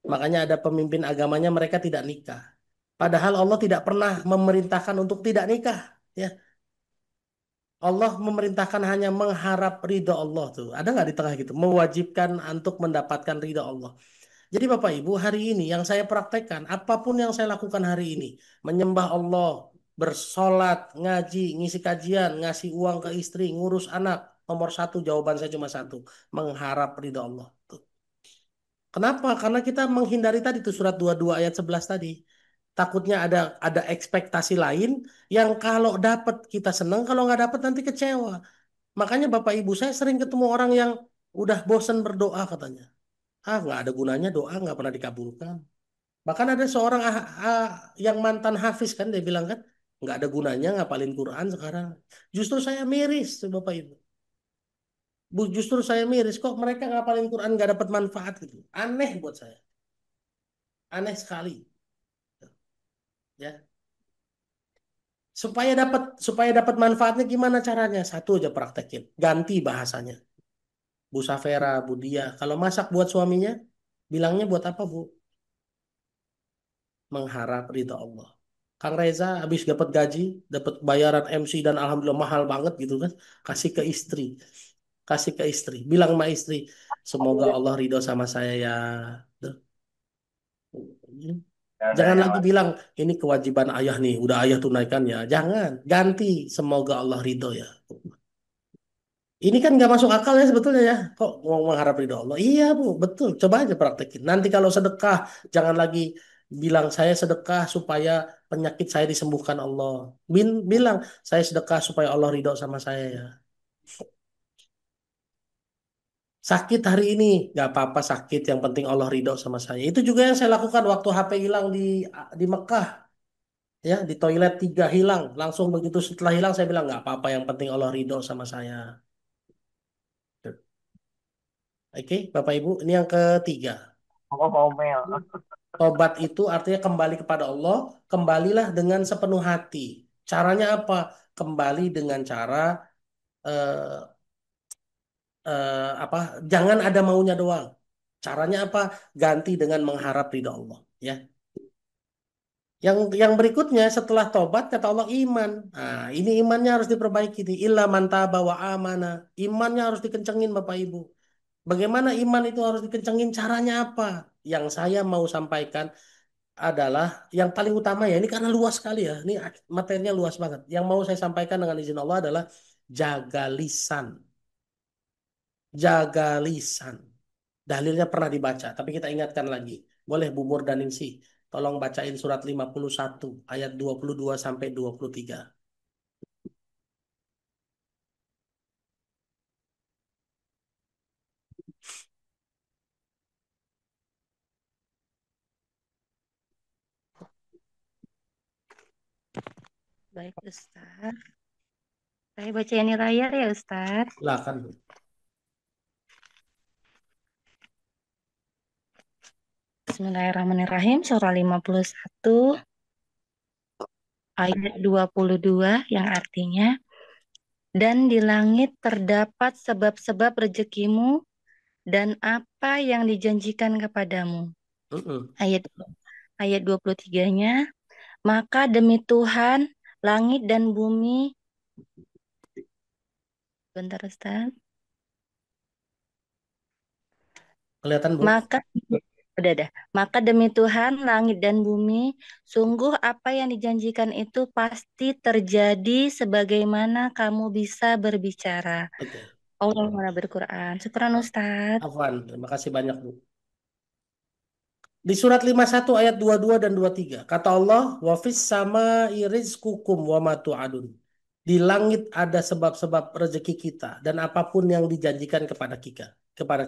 Makanya ada pemimpin agamanya mereka tidak nikah. Padahal Allah tidak pernah memerintahkan untuk tidak nikah. Ya, Allah memerintahkan hanya mengharap ridho Allah tuh. Ada nggak di tengah gitu? Mewajibkan untuk mendapatkan ridho Allah. Jadi Bapak Ibu, hari ini yang saya praktekkan, apapun yang saya lakukan hari ini, menyembah Allah, bersolat, ngaji, ngisi kajian, ngasih uang ke istri, ngurus anak, nomor satu jawaban saya cuma satu, mengharap ridho Allah. Tuh. Kenapa? Karena kita menghindari tadi tuh surat 22 ayat 11 tadi. Takutnya ada ekspektasi lain yang kalau dapat kita senang, kalau nggak dapat nanti kecewa. Makanya Bapak Ibu saya sering ketemu orang yang udah bosen berdoa katanya. Ah, nggak ada gunanya doa, nggak pernah dikabulkan. Bahkan ada seorang yang mantan hafiz kan, dia bilang kan, nggak ada gunanya ngapalin Quran sekarang. Justru saya miris, tuh, Bapak Ibu. Justru saya miris, kok mereka ngapalin Quran nggak dapat manfaat gitu. Aneh buat saya. Aneh sekali. Ya. Supaya dapat manfaatnya gimana caranya? Satu aja praktekin. Ganti bahasanya. Bu Safera, Bu Dia. Kalau masak buat suaminya, bilangnya buat apa, Bu? Mengharap ridho Allah. Kang Reza habis dapat gaji, dapat bayaran MC dan alhamdulillah mahal banget gitu kan, kasih ke istri. Kasih ke istri. Bilang sama istri, semoga Allah ridho sama saya ya. Tuh. Jangan lagi bilang ini kewajiban ayah nih, udah ayah tunaikan ya. Jangan, ganti semoga Allah ridho ya. Ini kan nggak masuk akal ya sebetulnya ya. Kok mau mengharap ridho Allah? Iya Bu, betul. Coba aja praktekin. Nanti kalau sedekah, jangan lagi bilang saya sedekah supaya penyakit saya disembuhkan Allah. Bilang saya sedekah supaya Allah ridho sama saya ya. Sakit hari ini, nggak apa-apa sakit. Yang penting Allah ridho sama saya. Itu juga yang saya lakukan waktu HP hilang di Mekah. Ya, di toilet 3 hilang. Langsung begitu setelah hilang saya bilang nggak apa-apa. Yang penting Allah ridho sama saya. Oke, Bapak Ibu, ini yang ketiga. Ngomel. Tobat itu artinya kembali kepada Allah, kembalilah dengan sepenuh hati. Caranya apa? Kembali dengan cara eh, apa? Jangan ada maunya doang. Caranya apa? Ganti dengan mengharap ridha Allah. Ya. Yang berikutnya setelah tobat kata Allah iman. Nah, ini imannya harus diperbaiki nih. Illa man taba wa amana. Imannya harus dikencengin Bapak Ibu. Bagaimana iman itu harus dikencengin? Caranya apa? Yang saya mau sampaikan adalah yang paling utama ya. Ini karena luas sekali ya. Ini materinya luas banget. Yang mau saya sampaikan dengan izin Allah adalah jaga lisan. Jaga lisan. Dalilnya pernah dibaca, tapi kita ingatkan lagi. Boleh Bu Murdaningsih, tolong bacain surat 51 ayat 22 sampai 23. Baik, Ustaz. Saya baca ini layar ya, Ustaz. Silakan Bu. Bismillahirrahmanirrahim. Surah 51 ayat 22 yang artinya, dan di langit terdapat sebab-sebab rezekimu dan apa yang dijanjikan kepadamu. Ayat 23-nya, maka demi Tuhan langit dan bumi. Bentar Ustaz. Kelihatan Bu? Maka demi Tuhan langit dan bumi, sungguh apa yang dijanjikan itu pasti terjadi sebagaimana kamu bisa berbicara. Betul. Allah Maha berquran. Syukran Ustaz. Afwan, terima kasih banyak Bu. Di surat 51 ayat 22 dan 23, kata Allah, wa fis samai rizqukum wa ma tu'adun. Di langit ada sebab-sebab rezeki kita dan apapun yang dijanjikan kepada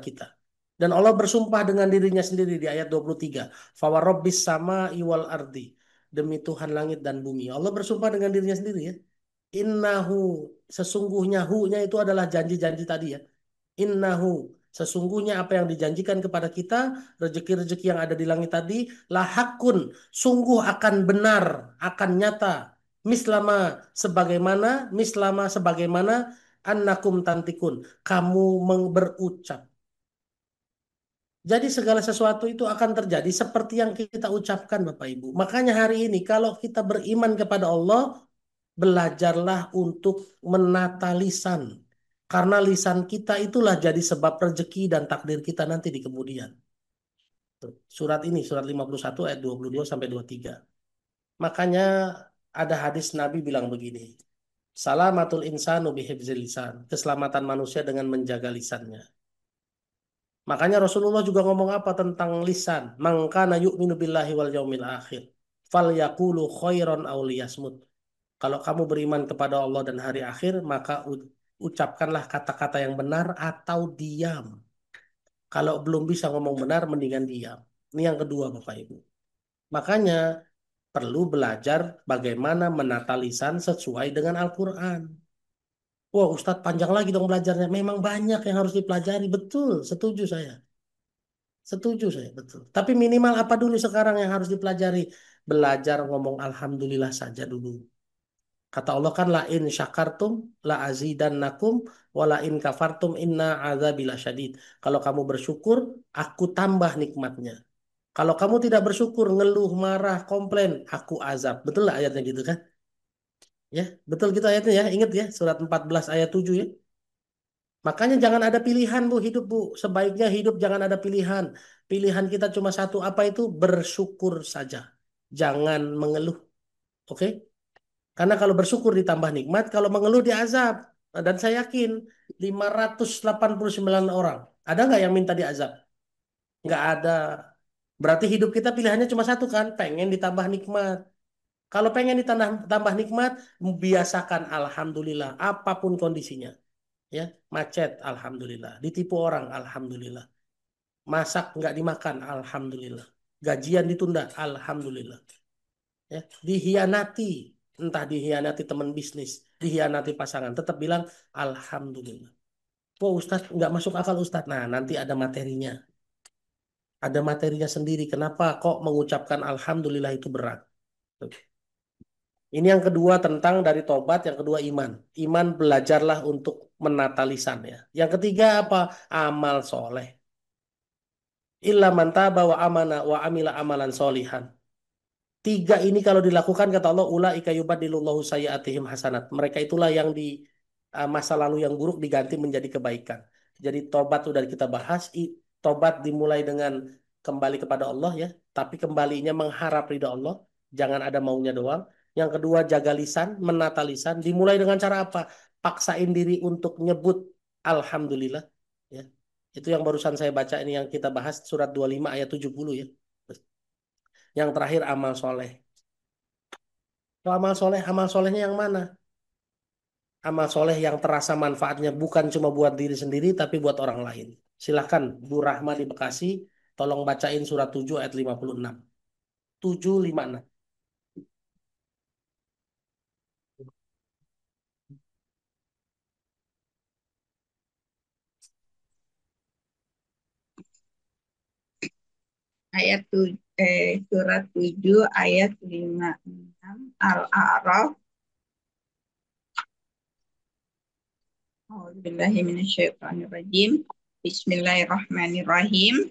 kita. Dan Allah bersumpah dengan dirinya sendiri di ayat 23, fa wa rabbis samai wal ardi. Demi Tuhan langit dan bumi. Allah bersumpah dengan dirinya sendiri ya. Innahu, sesungguhnya hu-nya itu adalah janji-janji tadi ya. Innahu, sesungguhnya apa yang dijanjikan kepada kita, rezeki-rezeki yang ada di langit tadi, lahakun, sungguh akan benar, akan nyata. Mislama sebagaimana annakum tantikun, kamu berucap. Jadi segala sesuatu itu akan terjadi seperti yang kita ucapkan Bapak Ibu. Makanya hari ini kalau kita beriman kepada Allah, belajarlah untuk menata lisan. Karena lisan kita itulah jadi sebab rezeki dan takdir kita nanti di kemudian. Surat ini, surat 51 ayat 22 sampai 23. Makanya ada hadis Nabi bilang begini. Salamatul insanu bihifzil lisan. Keselamatan manusia dengan menjaga lisannya. Makanya Rasulullah juga ngomong apa tentang lisan. Man kana yu'minu billahi wal yaumil akhir. Fal yaqulu khairan aw liyasmut. Kalau kamu beriman kepada Allah dan hari akhir, maka ucapkanlah kata-kata yang benar atau diam. Kalau belum bisa ngomong benar, mendingan diam. Ini yang kedua, Bapak Ibu. Makanya perlu belajar bagaimana menata lisan sesuai dengan Al-Quran. Wah, Ustadz panjang lagi dong belajarnya. Memang banyak yang harus dipelajari. Betul, setuju saya. Setuju saya, betul. Tapi minimal apa dulu sekarang yang harus dipelajari? Belajar ngomong Alhamdulillah saja dulu. Kata Allah kan la in syakartum la azidannakum wa la in kafartum inna azabila syadid. Kalau kamu bersyukur, aku tambah nikmatnya. Kalau kamu tidak bersyukur, ngeluh, marah, komplain, aku azab. Betul lah ayatnya gitu kan? Ya, betul gitu ayatnya ya. Ingat ya, surat 14 ayat 7 ya. Makanya jangan ada pilihan Bu, hidup Bu. Sebaiknya hidup jangan ada pilihan. Pilihan kita cuma satu, apa itu? Bersyukur saja. Jangan mengeluh. Oke? Karena kalau bersyukur ditambah nikmat, kalau mengeluh diazab. Nah, dan saya yakin 589 orang. Ada nggak yang minta diazab? Nggak ada. Berarti hidup kita pilihannya cuma satu kan? Pengen ditambah nikmat. Kalau pengen ditambah nikmat, biasakan Alhamdulillah. Apapun kondisinya. Ya, macet, Alhamdulillah. Ditipu orang, Alhamdulillah. Masak nggak dimakan, Alhamdulillah. Gajian ditunda, Alhamdulillah. Ya, dihianati, entah dihianati teman bisnis, dihianati pasangan, tetap bilang Alhamdulillah. Oh Ustadz nggak masuk akal Ustadz. Nah nanti ada materinya sendiri. Kenapa kok mengucapkan Alhamdulillah itu berat? Ini yang kedua tentang dari tobat, yang kedua iman. Iman belajarlah untuk menata lisan ya. Yang ketiga apa? Amal soleh. illa man taba wa amana wa amila amalan solihan. Tiga ini kalau dilakukan kata Allah ulaika yubadilullahu sayyiatihim hasanat. Mereka itulah yang di masa lalu yang buruk diganti menjadi kebaikan. Jadi tobat sudah kita bahas. Tobat dimulai dengan kembali kepada Allah ya, tapi kembalinya mengharap ridha Allah, jangan ada maunya doang. Yang kedua jaga lisan, menata lisan. Dimulai dengan cara apa? Paksain diri untuk nyebut alhamdulillah ya. Itu yang barusan saya baca ini yang kita bahas surat 25 ayat 70 ya. Yang terakhir amal soleh. Kalau amal solehnya yang mana? Amal soleh yang terasa manfaatnya bukan cuma buat diri sendiri, tapi buat orang lain. Silahkan Bu Rahma di Bekasi, tolong bacain surat 7 ayat 56. 756. Surat 7 ayat 56 Al-A'raf. A'udzubillahiminasyaitonirrajim. Bismillahirrahmanirrahim.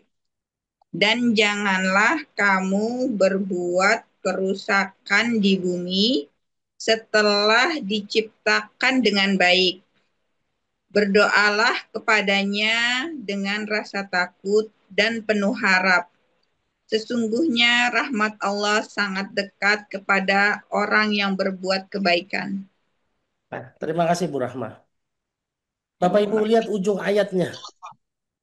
Dan janganlah kamu berbuat kerusakan di bumi setelah diciptakan dengan baik. Berdoalah kepadanya dengan rasa takut dan penuh harap. Sesungguhnya rahmat Allah sangat dekat kepada orang yang berbuat kebaikan. Nah, terima kasih Bu Rahma. Bapak Ibu lihat ujung ayatnya.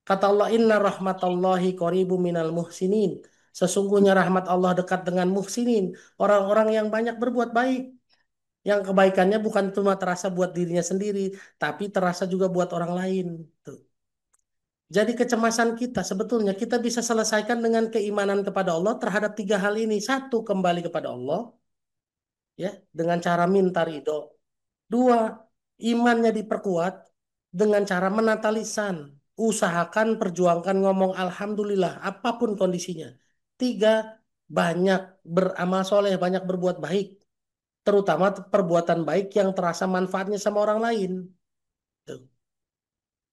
Kata Allah, inna rahmatallahi qoribu minal muhsinin. Sesungguhnya rahmat Allah dekat dengan muhsinin. Orang-orang yang banyak berbuat baik. Yang kebaikannya bukan cuma terasa buat dirinya sendiri, tapi terasa juga buat orang lain. Tuh. Jadi kecemasan kita sebetulnya kita bisa selesaikan dengan keimanan kepada Allah terhadap tiga hal ini. Satu, kembali kepada Allah, ya, dengan cara minta ridho. Dua, imannya diperkuat dengan cara menata lisan. Usahakan, perjuangkan ngomong alhamdulillah apapun kondisinya. Tiga, banyak beramal soleh, banyak berbuat baik. Terutama perbuatan baik yang terasa manfaatnya sama orang lain. Tuh.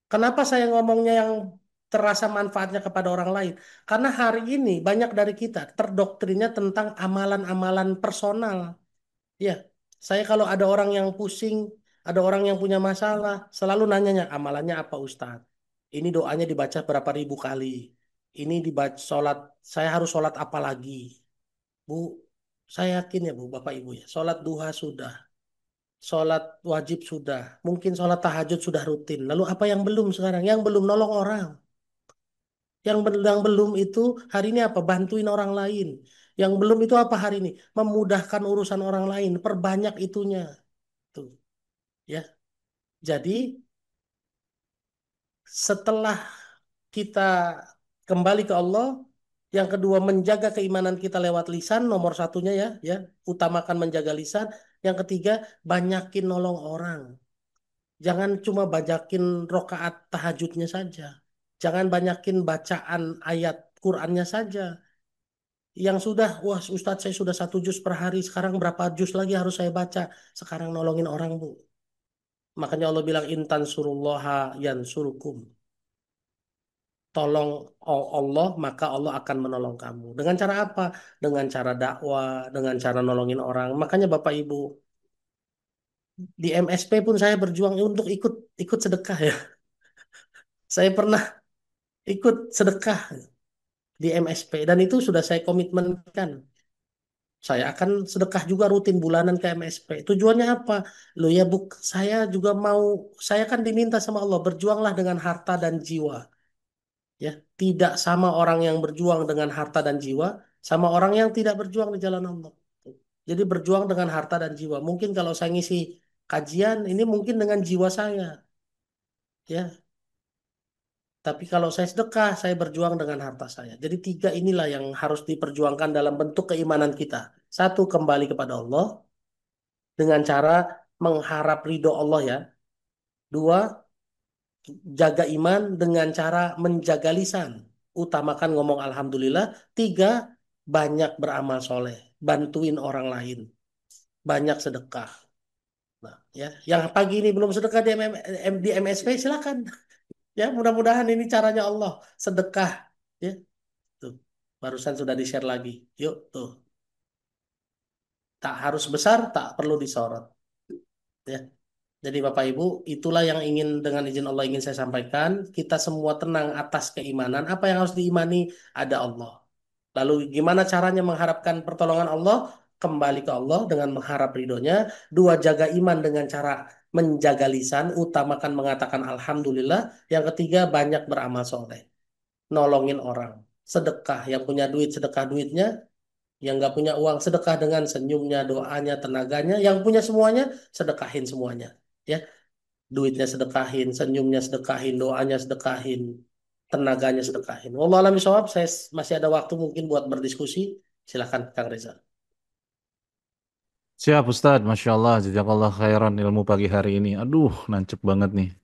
Kenapa saya ngomongnya yang terasa manfaatnya kepada orang lain? Karena hari ini banyak dari kita terdoktrinnya tentang amalan-amalan personal. Ya, saya kalau ada orang yang pusing, ada orang yang punya masalah, selalu nanyanya, amalannya apa Ustadz? Ini doanya dibaca berapa ribu kali. Ini dibaca sholat, saya harus sholat apa lagi? Bu, saya yakin ya Bu, Bapak Ibu ya, sholat duha sudah, sholat wajib sudah, mungkin sholat tahajud sudah rutin. Lalu apa yang belum sekarang? Yang belum nolong orang. Yang belum itu hari ini apa? Bantuin orang lain. Yang belum itu apa hari ini? Memudahkan urusan orang lain. Perbanyak itunya. Tuh, ya. Jadi setelah kita kembali ke Allah, yang kedua menjaga keimanan kita lewat lisan, nomor satunya ya, ya, utamakan menjaga lisan. Yang ketiga banyakin nolong orang. Jangan cuma banyakin rokaat tahajudnya saja. Jangan banyakin bacaan ayat Qur'annya saja. Yang sudah, wah Ustadz saya sudah 1 juz per hari, sekarang berapa juz lagi harus saya baca? Sekarang nolongin orang Bu. Makanya Allah bilang intan surullaha yansurukum. Tolong Allah, maka Allah akan menolong kamu. Dengan cara apa? Dengan cara dakwah, dengan cara nolongin orang. Makanya Bapak Ibu, di MSP pun saya berjuang untuk ikut ikut sedekah ya. Saya pernah ikut sedekah di MSP dan itu sudah saya komitmenkan. Saya akan sedekah juga rutin bulanan ke MSP. Tujuannya apa? Loh ya buk, saya juga mau, saya kan diminta sama Allah berjuanglah dengan harta dan jiwa. Ya, tidak sama orang yang berjuang dengan harta dan jiwa, sama orang yang tidak berjuang di jalan Allah. Jadi berjuang dengan harta dan jiwa. Mungkin kalau saya ngisi kajian, ini mungkin dengan jiwa saya. Ya, tapi kalau saya sedekah, saya berjuang dengan harta saya. Jadi tiga inilah yang harus diperjuangkan dalam bentuk keimanan kita. Satu, kembali kepada Allah dengan cara mengharap ridho Allah ya. Dua, jaga iman dengan cara menjaga lisan. Utamakan ngomong alhamdulillah. Tiga, banyak beramal soleh. Bantuin orang lain. Banyak sedekah. Nah, ya, yang pagi ini belum sedekah di MSP silakan. Ya, mudah-mudahan ini caranya Allah. Sedekah. Ya. Barusan sudah di-share lagi. Yuk, tuh. Tak harus besar, tak perlu disorot. Ya. Jadi Bapak Ibu, itulah yang ingin dengan izin Allah ingin saya sampaikan. Kita semua tenang atas keimanan. Apa yang harus diimani? Ada Allah. Lalu gimana caranya mengharapkan pertolongan Allah? Kembali ke Allah dengan mengharap ridhonya. Dua, jaga iman dengan cara menjaga lisan, utamakan mengatakan Alhamdulillah. Yang ketiga, banyak beramal soleh. Nolongin orang. Sedekah, yang punya duit, sedekah duitnya. Yang nggak punya uang, sedekah dengan senyumnya, doanya, tenaganya. Yang punya semuanya, sedekahin semuanya. Ya, duitnya sedekahin, senyumnya sedekahin, doanya sedekahin, tenaganya sedekahin. Wallahu a'lam bishawab. Saya masih ada waktu mungkin buat berdiskusi. Silakan Kang Reza. Siap Ustadz, Masya Allah, jazakallah khairan ilmu pagi hari ini. Aduh, nancep banget nih.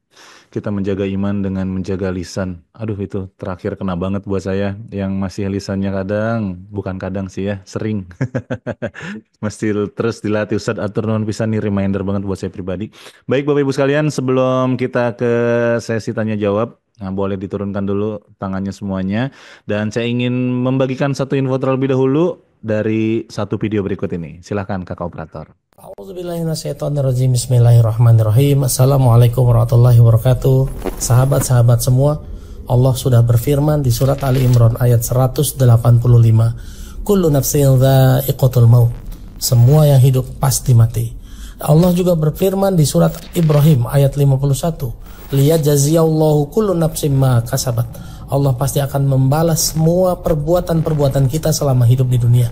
Kita menjaga iman dengan menjaga lisan. Aduh, itu terakhir kena banget buat saya. Yang masih lisannya kadang, bukan kadang sih ya, sering. Mesti terus dilatih Ustadz atur nuhun pisan nih, reminder banget buat saya pribadi. Baik Bapak Ibu sekalian, sebelum kita ke sesi tanya jawab, nah, boleh diturunkan dulu tangannya semuanya. Dan saya ingin membagikan satu info terlebih dahulu dari satu video berikut ini. Silahkan Kakak Operator. A'udzubillahiminasyaitonirrajim. Bismillahirrahmanirrahim. Assalamualaikum warahmatullahi wabarakatuh. Sahabat-sahabat semua, Allah sudah berfirman di surat Ali Imran ayat 185. Kullu nafsin dha'iqatul maut. Semua yang hidup pasti mati. Allah juga berfirman di surat Ibrahim ayat 51. Liyajziyallahu kullu nafsin ma kasabat. Allah pasti akan membalas semua perbuatan-perbuatan kita selama hidup di dunia.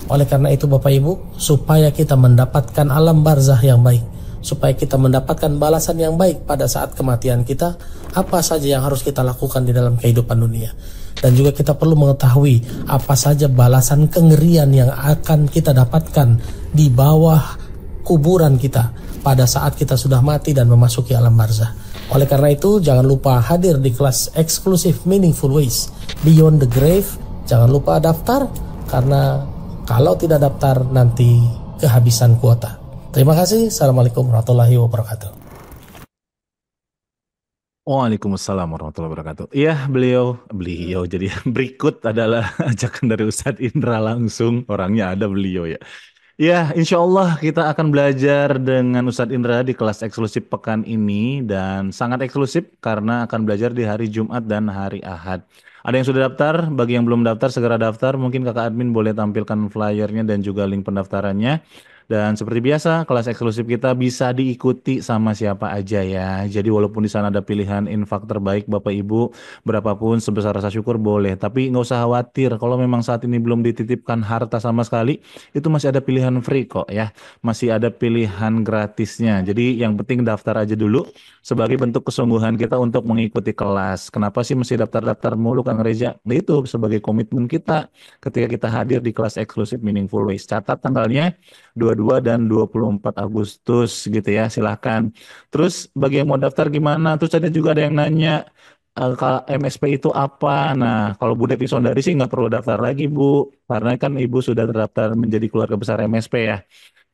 Oleh karena itu Bapak Ibu, supaya kita mendapatkan alam barzah yang baik, supaya kita mendapatkan balasan yang baik pada saat kematian kita, apa saja yang harus kita lakukan di dalam kehidupan dunia. Dan juga kita perlu mengetahui apa saja balasan kengerian yang akan kita dapatkan di bawah kuburan kita pada saat kita sudah mati dan memasuki alam barzah. Oleh karena itu, jangan lupa hadir di kelas eksklusif Meaningful Ways Beyond the Grave. Jangan lupa daftar, karena kalau tidak daftar nanti kehabisan kuota. Terima kasih. Assalamualaikum warahmatullahi wabarakatuh. Waalaikumsalam warahmatullahi wabarakatuh. Iya, beliau jadi berikut adalah ajakan dari Ustadz Indra langsung. Orangnya ada beliau ya. Ya, insya Allah kita akan belajar dengan Ustadz Indra di kelas eksklusif pekan ini. Dan sangat eksklusif karena akan belajar di hari Jumat dan hari Ahad. Ada yang sudah daftar, bagi yang belum daftar segera daftar. Mungkin kakak admin boleh tampilkan flyernya dan juga link pendaftarannya. Dan seperti biasa, kelas eksklusif kita bisa diikuti sama siapa aja ya. Jadi walaupun di sana ada pilihan infak terbaik Bapak Ibu, berapapun sebesar rasa syukur boleh. Tapi nggak usah khawatir, kalau memang saat ini belum dititipkan harta sama sekali, itu masih ada pilihan free kok ya. Masih ada pilihan gratisnya. Jadi yang penting daftar aja dulu sebagai bentuk kesungguhan kita untuk mengikuti kelas. Kenapa sih mesti daftar-daftar mulu Kang Reza? Nah, itu sebagai komitmen kita ketika kita hadir di kelas eksklusif Meaningful Ways. Catat tanggalnya 22 dan 24 Agustus gitu ya, silahkan. Terus bagi yang mau daftar gimana? Terus ada juga ada yang nanya, kalau MSP itu apa? Nah, kalau Bu Devi Sondari sih nggak perlu daftar lagi Bu, karena kan Ibu sudah terdaftar menjadi keluarga besar MSP ya.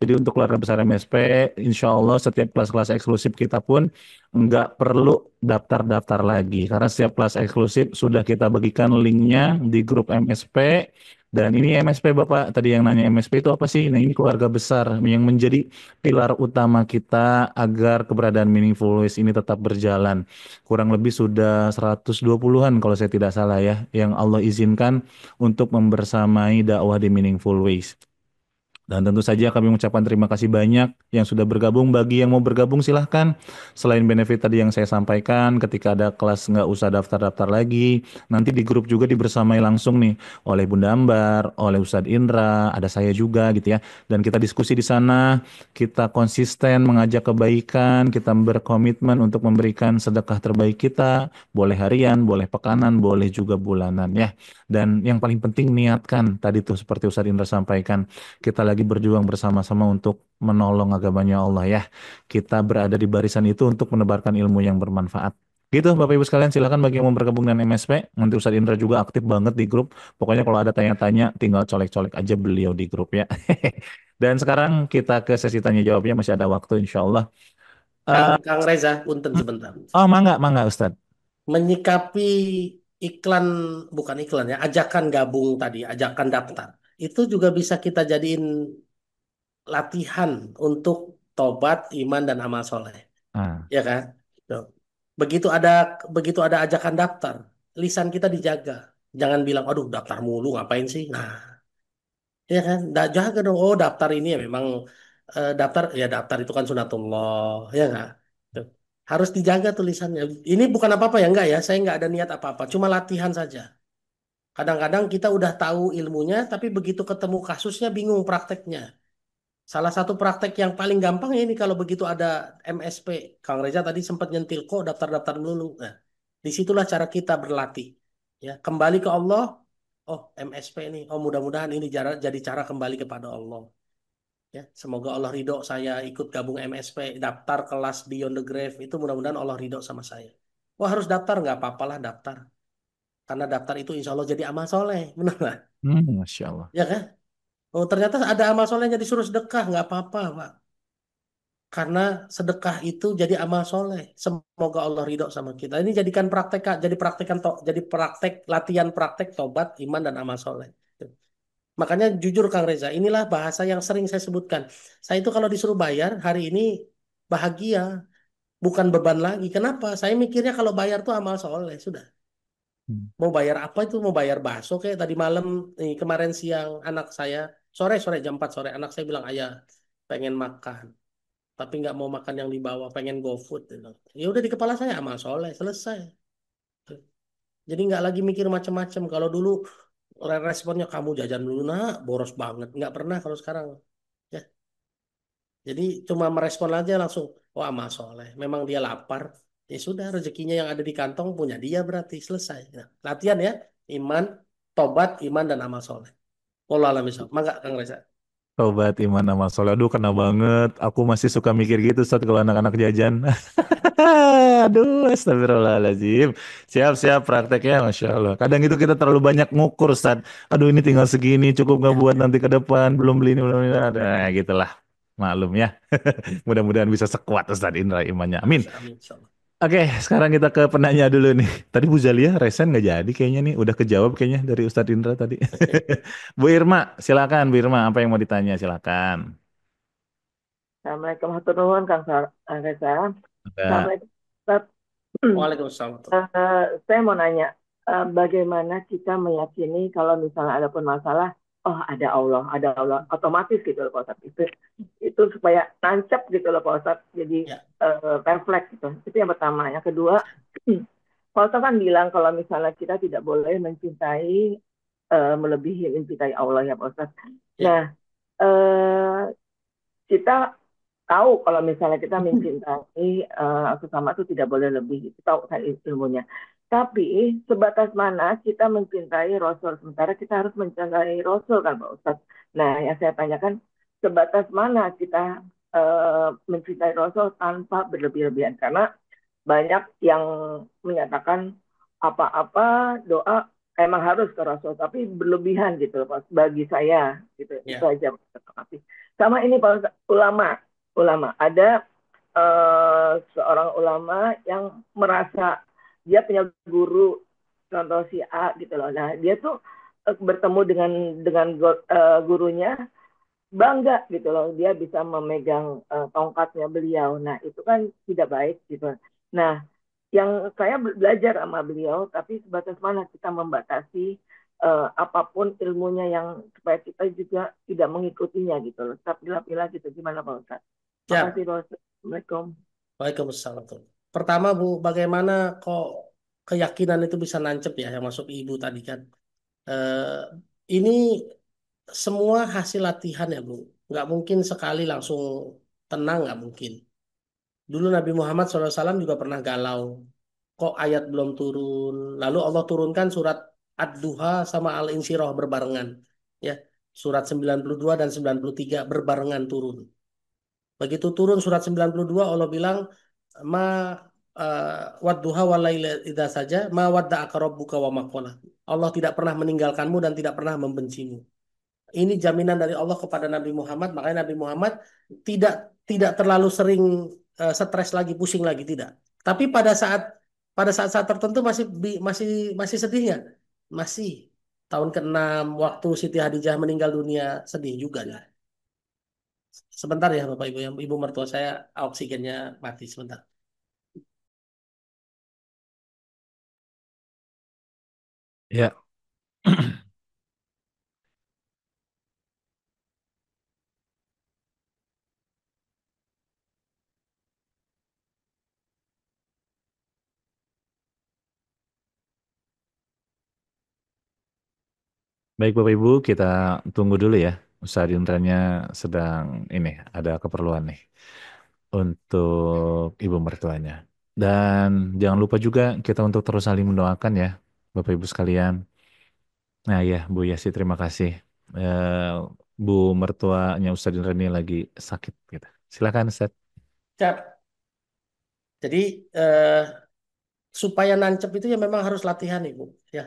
Jadi untuk keluarga besar MSP, insya Allah setiap kelas-kelas eksklusif kita pun nggak perlu daftar-daftar lagi. Karena setiap kelas eksklusif sudah kita bagikan linknya di grup MSP. Dan ini MSP Bapak, tadi yang nanya MSP itu apa sih? Nah ini keluarga besar yang menjadi pilar utama kita agar keberadaan Meaningful Ways ini tetap berjalan. Kurang lebih sudah 120-an kalau saya tidak salah ya, yang Allah izinkan untuk membersamai dakwah di Meaningful Ways. Dan tentu saja kami mengucapkan terima kasih banyak yang sudah bergabung. Bagi yang mau bergabung silahkan. Selain benefit tadi yang saya sampaikan, ketika ada kelas nggak usah daftar-daftar lagi. Nanti di grup juga dibersamai langsung nih oleh Bunda Ambar, oleh Ustadz Indra, ada saya juga gitu ya. Dan kita diskusi di sana, kita konsisten mengajak kebaikan, kita berkomitmen untuk memberikan sedekah terbaik kita. Boleh harian, boleh pekanan, boleh juga bulanan ya. Dan yang paling penting niatkan, tadi tuh seperti Ustadz Indra sampaikan, kita lagi berjuang bersama-sama untuk menolong agamanya Allah ya. Kita berada di barisan itu untuk menebarkan ilmu yang bermanfaat. Gitu Bapak Ibu sekalian, silakan bagi yang mau bergabung dengan MSP. Nanti Ustadz Indra juga aktif banget di grup. Pokoknya kalau ada tanya-tanya tinggal colek-colek aja beliau di grup ya. Dan sekarang kita ke sesi tanya jawabnya, masih ada waktu insya Allah. Kang Reza, punten sebentar. Oh mangga Ustadz. Menyikapi iklan, bukan iklan ya, ajakan gabung tadi, ajakan daftar. Itu juga bisa kita jadiin latihan untuk tobat, iman, dan amal soleh. Ah, Ya kan? Tuh. Begitu ada begitu ada ajakan daftar, lisan kita dijaga. Jangan bilang, aduh daftar mulu ngapain sih? Nah, ya kan? Jaga dong. Oh daftar ini ya memang daftar ya daftar itu kan sunatullah, ya nggak? Tuh. Harus dijaga tulisannya. Ini bukan apa-apa ya enggak ya? Saya nggak ada niat apa-apa, cuma latihan saja. Kadang-kadang kita udah tahu ilmunya, tapi begitu ketemu kasusnya bingung prakteknya. Salah satu praktek yang paling gampang ya ini kalau begitu ada MSP. Kang Reza tadi sempat nyentil kok daftar-daftar dulu. Nah, disitulah cara kita berlatih. Ya, kembali ke Allah. Oh, MSP ini. Oh, mudah-mudahan ini jadi cara kembali kepada Allah. Ya, semoga Allah ridho saya ikut gabung MSP, daftar kelas Beyond the Grave itu mudah-mudahan Allah ridho sama saya. Wah harus daftar nggak apa-apalah daftar. Karena daftar itu insya Allah jadi amal soleh, benar nggak? Masya Allah. Ya kan? Oh ternyata ada amal solehnya disuruh sedekah nggak apa-apa, Pak. Karena sedekah itu jadi amal soleh. Semoga Allah ridho sama kita. Ini jadikan praktek, Kak. Jadi praktek latihan praktek tobat, iman dan amal soleh. Makanya jujur Kang Reza, inilah bahasa yang sering saya sebutkan. Saya itu kalau disuruh bayar hari ini bahagia, bukan beban lagi. Kenapa? Saya mikirnya kalau bayar tuh amal soleh sudah. Hmm. Mau bayar apa itu? Mau bayar bakso kayak tadi malam, kemarin siang anak saya sore sore jam 4 sore anak saya bilang ayah pengen makan tapi nggak mau makan yang dibawa pengen GoFood gitu. Ya udah di kepala saya amal soleh selesai. Jadi nggak lagi mikir macam-macam. Kalau dulu responnya kamu jajan dulu nak boros banget nggak pernah kalau sekarang ya. Jadi cuma merespon aja langsung oh amal soleh. Memang dia lapar ya sudah rezekinya yang ada di kantong punya dia berarti selesai. Nah, latihan ya iman tobat iman dan amal soleh. Wallah alam misal. Mangga Kang Reza. Tobat iman amal soleh. Aduh, kena banget. Aku masih suka mikir gitu saat kalau anak-anak jajan. Aduh, astagfirullahaladzim. Siap-siap prakteknya, Masya Allah. Kadang itu kita terlalu banyak ngukur, Ustaz. Aduh, ini tinggal segini, cukup nggak Ya, buat nanti ke depan, belum beli ini, belum ini. Nah, gitulah. Maklum ya. Mudah-mudahan bisa sekuat Ustaz Indra imannya. Amin. amin insyaallah. Oke, sekarang kita ke penanya dulu nih. Tadi Bu Zalia resen nggak jadi kayaknya nih. Udah kejawab kayaknya dari Ustadz Indra tadi. Bu Irma, silakan Bu Irma. Apa yang mau ditanya? Silakan. Assalamualaikum warahmatullahi wabarakatuh, Kang Reza. Ada. Assalamualaikum, Ustaz. Waalaikumsalam. Saya mau nanya, bagaimana kita meyakini kalau misalnya ada pun masalah, oh ada Allah, otomatis gitu loh Pak Ustadz. Itu supaya nancep gitu loh Pak Ustadz, jadi Ya, refleks gitu. Itu yang pertama. Yang kedua, Pak Ustadz kan bilang kalau misalnya kita tidak boleh mencintai, melebihi mencintai Allah ya Pak Ustadz. ya, Nah, eh, kita tahu kalau misalnya kita mencintai sesama itu tidak boleh lebih, itu tahu kan ilmunya. Tapi sebatas mana kita mencintai Rasul, sementara kita harus mencintai Rasul kan Pak Ustadz. Nah, yang saya tanyakan, sebatas mana kita mencintai Rasul tanpa berlebih-lebihan? Karena banyak yang menyatakan apa-apa doa emang harus ke Rasul, tapi berlebihan gitu loh Pak. Bagi saya gitu, itu ya, aja. Sama ini Pak Ustadz, ulama ada seorang ulama yang merasa dia punya guru, contoh si A gitu loh. Nah dia tuh bertemu dengan gurunya, bangga gitu loh, dia bisa memegang tongkatnya beliau. Nah itu kan tidak baik gitu. Nah yang saya belajar sama beliau, tapi sebatas mana kita membatasi apapun ilmunya yang supaya kita juga tidak mengikutinya gitu loh. Tetap pilih-pilih gitu. Gimana Pak Ustadz? Makasih ya. Pak Ustadz. Assalamualaikum. Waalaikumsalam. Pertama Bu, bagaimana kok keyakinan itu bisa nancep ya yang masuk ibu tadi kan? Ini semua hasil latihan ya Bu. Nggak mungkin sekali langsung tenang nggak mungkin. Dulu Nabi Muhammad SAW juga pernah galau. Kok ayat belum turun? Lalu Allah turunkan surat Ad-Duha sama Al-Insyirah berbarengan. Ya, surat 92 dan 93 berbarengan turun. Begitu turun surat 92 Allah bilang ma wadduha walaila idza saja ma wadda'aka rabbuka wa ma qala. Allah tidak pernah meninggalkanmu dan tidak pernah membencimu. Ini jaminan dari Allah kepada Nabi Muhammad, makanya Nabi Muhammad tidak tidak terlalu sering stres lagi, pusing lagi tidak. Tapi pada saat pada saat-saat tertentu masih sedih nggak? Masih. Tahun ke-6 waktu Siti Hadijah meninggal dunia sedih juga ya. Sebentar ya Bapak Ibu, yang ibu mertua saya oksigennya mati sebentar. Ya, baik Bapak Ibu, kita tunggu dulu ya. Ustadz Indranya sedang ini ada keperluan nih untuk ibu mertuanya. Dan jangan lupa juga kita untuk terus saling mendoakan ya, Bapak Ibu sekalian. Nah ya, Bu Yasi terima kasih. Eh, Bu mertuanya Ustadz Indra ini lagi sakit gitu. Silakan Ustadz. Cap. Jadi eh, supaya nancep itu ya memang harus latihan Ibu. Ya.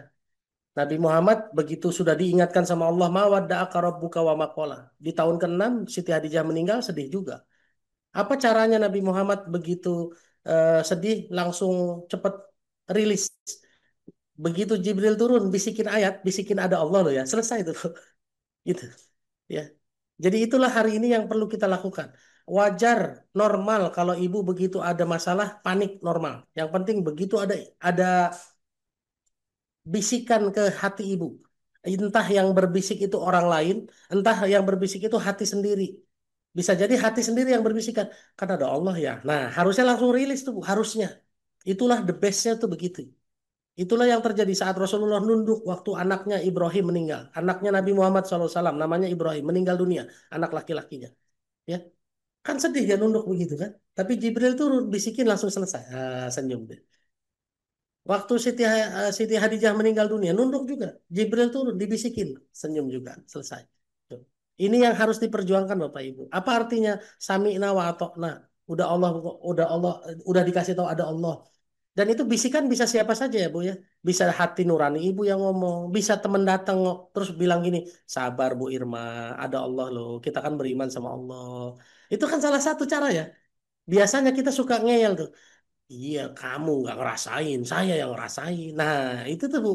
Nabi Muhammad begitu sudah diingatkan sama Allah, ma wadda'aka rabbuka wa ma qala. Di tahun ke-6 Siti Hadijah meninggal sedih juga. Apa caranya Nabi Muhammad begitu sedih langsung cepat rilis. Begitu Jibril turun bisikin ayat, bisikin ada Allah loh ya. Selesai itu. Gitu. Ya. Jadi itulah hari ini yang perlu kita lakukan. Wajar, normal kalau ibu begitu ada masalah panik normal. Yang penting begitu ada bisikan ke hati ibu. Entah yang berbisik itu orang lain, entah yang berbisik itu hati sendiri. Bisa jadi hati sendiri yang berbisikan, kan ada Allah ya. Nah, harusnya langsung rilis tuh, Bu, harusnya. Itulah the bestnya tuh begitu. Itulah yang terjadi saat Rasulullah nunduk waktu anaknya Ibrahim meninggal. Anaknya Nabi Muhammad SAW, namanya Ibrahim, meninggal dunia, anak laki-lakinya. Ya, kan sedih dia nunduk begitu kan. Tapi Jibril turun, bisikin langsung selesai. Ah, senyum deh. Waktu Siti Hadijah meninggal dunia, nunduk juga. Jibril turun, dibisikin. Senyum juga, selesai. Tuh. Ini yang harus diperjuangkan Bapak Ibu. Apa artinya sami'na wa atokna? Udah Allah, udah Allah, udah dikasih tahu ada Allah. Dan itu bisikan bisa siapa saja ya Bu ya. Bisa hati nurani Ibu yang ngomong. Bisa teman datang terus bilang gini, sabar Bu Irma, ada Allah loh. Kita kan beriman sama Allah. Itu kan salah satu cara ya. Biasanya kita suka ngeyel tuh. Iya, kamu nggak ngerasain, saya yang ngerasain. Nah, itu tuh Bu,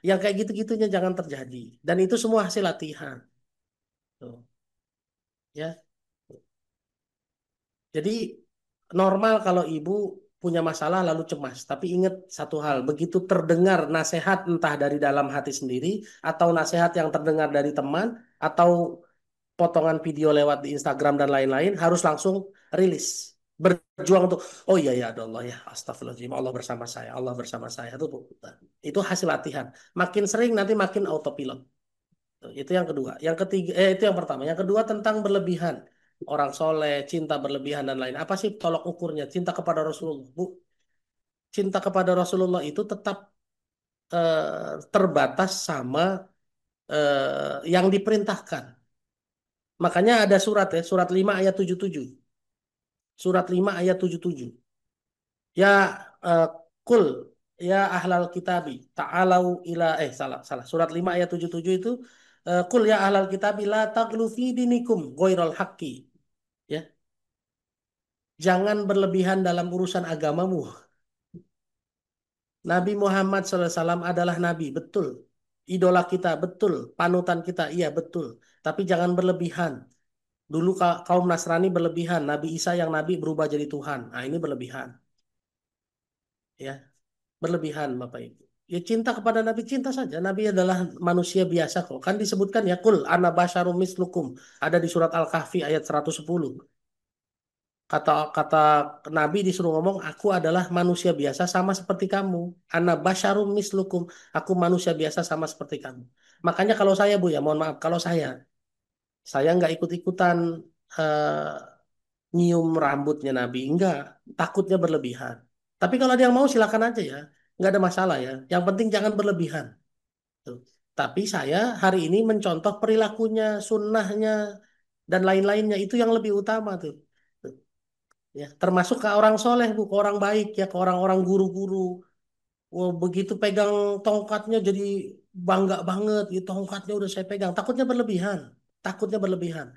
yang kayak gitu-gitunya jangan terjadi. Dan itu semua hasil latihan. Tuh, ya. Jadi normal kalau ibu punya masalah lalu cemas. Tapi ingat satu hal, begitu terdengar nasihat entah dari dalam hati sendiri atau nasihat yang terdengar dari teman atau potongan video lewat di Instagram dan lain-lain harus langsung rilis. Berjuang untuk, oh iya ya ada Allah ya, astagfirullahaladzim, Allah bersama saya, Allah bersama saya. Itu hasil latihan. Makin sering nanti makin autopilot. Tuh, itu yang kedua. Yang ketiga, itu yang pertama. Yang kedua tentang berlebihan. Orang soleh, cinta berlebihan dan lain. Apa sih tolok ukurnya? Cinta kepada Rasulullah. Bu, cinta kepada Rasulullah itu tetap terbatas sama yang diperintahkan. Makanya ada surat ya, surat 5 ayat 77. Surat 5 ayat 77. Ya eh, kul ya ahlal kitabi ta'alau ila salah salah surat 5 ayat 77 itu kul ya ahlal kitabi la taghlu fi dinikum ghairul haqqi ya. Jangan berlebihan dalam urusan agamamu. Nabi Muhammad SAW adalah nabi, betul. Idola kita, betul. Panutan kita, iya betul. Tapi jangan berlebihan. Dulu kaum Nasrani berlebihan. Nabi Isa yang nabi berubah jadi Tuhan. Nah, ini berlebihan. Ya, berlebihan Bapak Ibu. Ya cinta kepada Nabi, cinta saja. Nabi adalah manusia biasa kok. Kan disebutkan ya, kul ana basyarum mislukum. Ada di surat Al-Kahfi ayat 110. Kata kata Nabi disuruh ngomong, aku adalah manusia biasa sama seperti kamu. Ana basyarum mislukum. Aku manusia biasa sama seperti kamu. Makanya kalau saya Bu ya, mohon maaf, kalau saya nggak ikut-ikutan eh, nyium rambutnya Nabi. Enggak, takutnya berlebihan. Tapi kalau ada yang mau silakan aja ya. Nggak ada masalah ya. Yang penting jangan berlebihan. Tuh. Tapi saya hari ini mencontoh perilakunya, sunnahnya, dan lain-lainnya. Itu yang lebih utama tuh. Tuh. Ya, termasuk ke orang soleh, Bu, ke orang baik, ya, ke orang-orang guru-guru. Wah, begitu pegang tongkatnya jadi bangga banget. Gitu, tongkatnya udah saya pegang. Takutnya berlebihan. Takutnya berlebihan.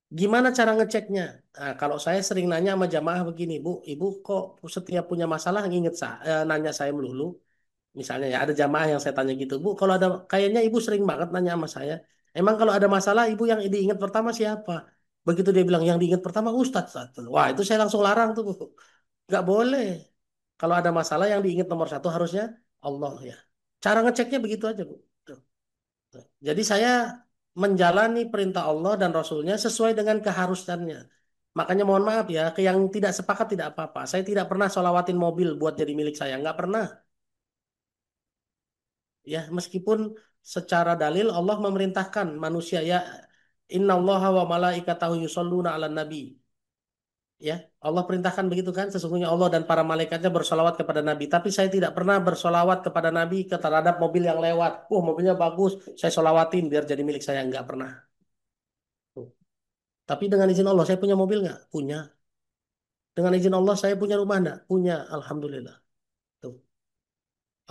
Gimana cara ngeceknya? Nah, kalau saya sering nanya sama jamaah begini, Bu, Ibu kok setiap punya masalah nanya saya melulu? Misalnya ya ada jamaah yang saya tanya gitu, Bu, kalau ada kayaknya Ibu sering banget nanya sama saya. Emang kalau ada masalah Ibu yang diingat pertama siapa? Begitu dia bilang yang diingat pertama Ustadz. Satu. Wah itu saya langsung larang tuh, Bu. Nggak boleh. Kalau ada masalah yang diingat nomor satu harusnya Allah ya. Cara ngeceknya begitu aja, Bu. Tuh. Tuh. Jadi saya menjalani perintah Allah dan Rasulnya sesuai dengan keharusannya. Makanya mohon maaf ya, ke yang tidak sepakat tidak apa-apa. Saya tidak pernah solawatin mobil buat jadi milik saya, nggak pernah. Ya, meskipun secara dalil Allah memerintahkan manusia ya innallaha wa malaikatahu yusholluna 'alan nabi. Ya, Allah perintahkan begitu kan? Sesungguhnya Allah dan para malaikatnya bersolawat kepada Nabi. Tapi saya tidak pernah bersolawat kepada Nabi terhadap mobil yang lewat. Mobilnya bagus, saya solawatin biar jadi milik saya. Nggak pernah. Tuh. Tapi dengan izin Allah, saya punya mobil nggak? Punya. Dengan izin Allah, saya punya rumah nggak? Punya. Alhamdulillah. Tuh.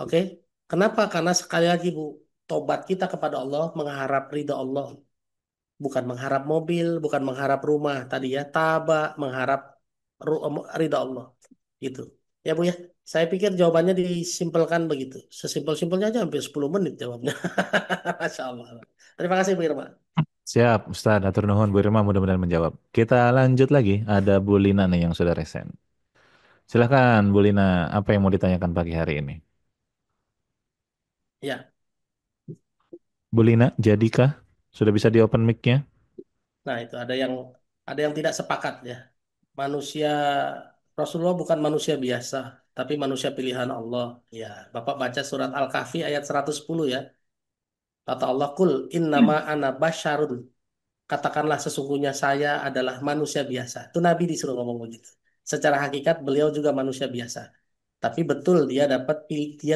Oke. Kenapa? Karena sekali lagi, Bu, tobat kita kepada Allah mengharap ridha Allah. Bukan mengharap mobil, bukan mengharap rumah. Tadi ya, mengharap ridha Allah. Gitu. Ya, Bu ya. Saya pikir jawabannya disimpelkan begitu. Sesimpel-simpelnya aja hampir 10 menit jawabnya. Masya Allah. Terima kasih, Bu Irma. Siap, Ustadz. Atur nuhun Bu Irma mudah-mudahan menjawab. Kita lanjut lagi. Ada Bu Lina nih yang sudah resen. Silahkan Bu Lina, apa yang mau ditanyakan pagi hari ini? Ya. Bu Lina, jadikah? Sudah bisa di open mic-nya? Nah, itu ada yang tidak sepakat ya. Manusia Rasulullah bukan manusia biasa, tapi manusia pilihan Allah. Ya, Bapak baca surat Al-Kahfi ayat 110 ya. Kata Allah, "Kul innama ana basyarun." Katakanlah sesungguhnya saya adalah manusia biasa. Itu Nabi disuruh ngomong begitu. Secara hakikat beliau juga manusia biasa. Tapi betul dia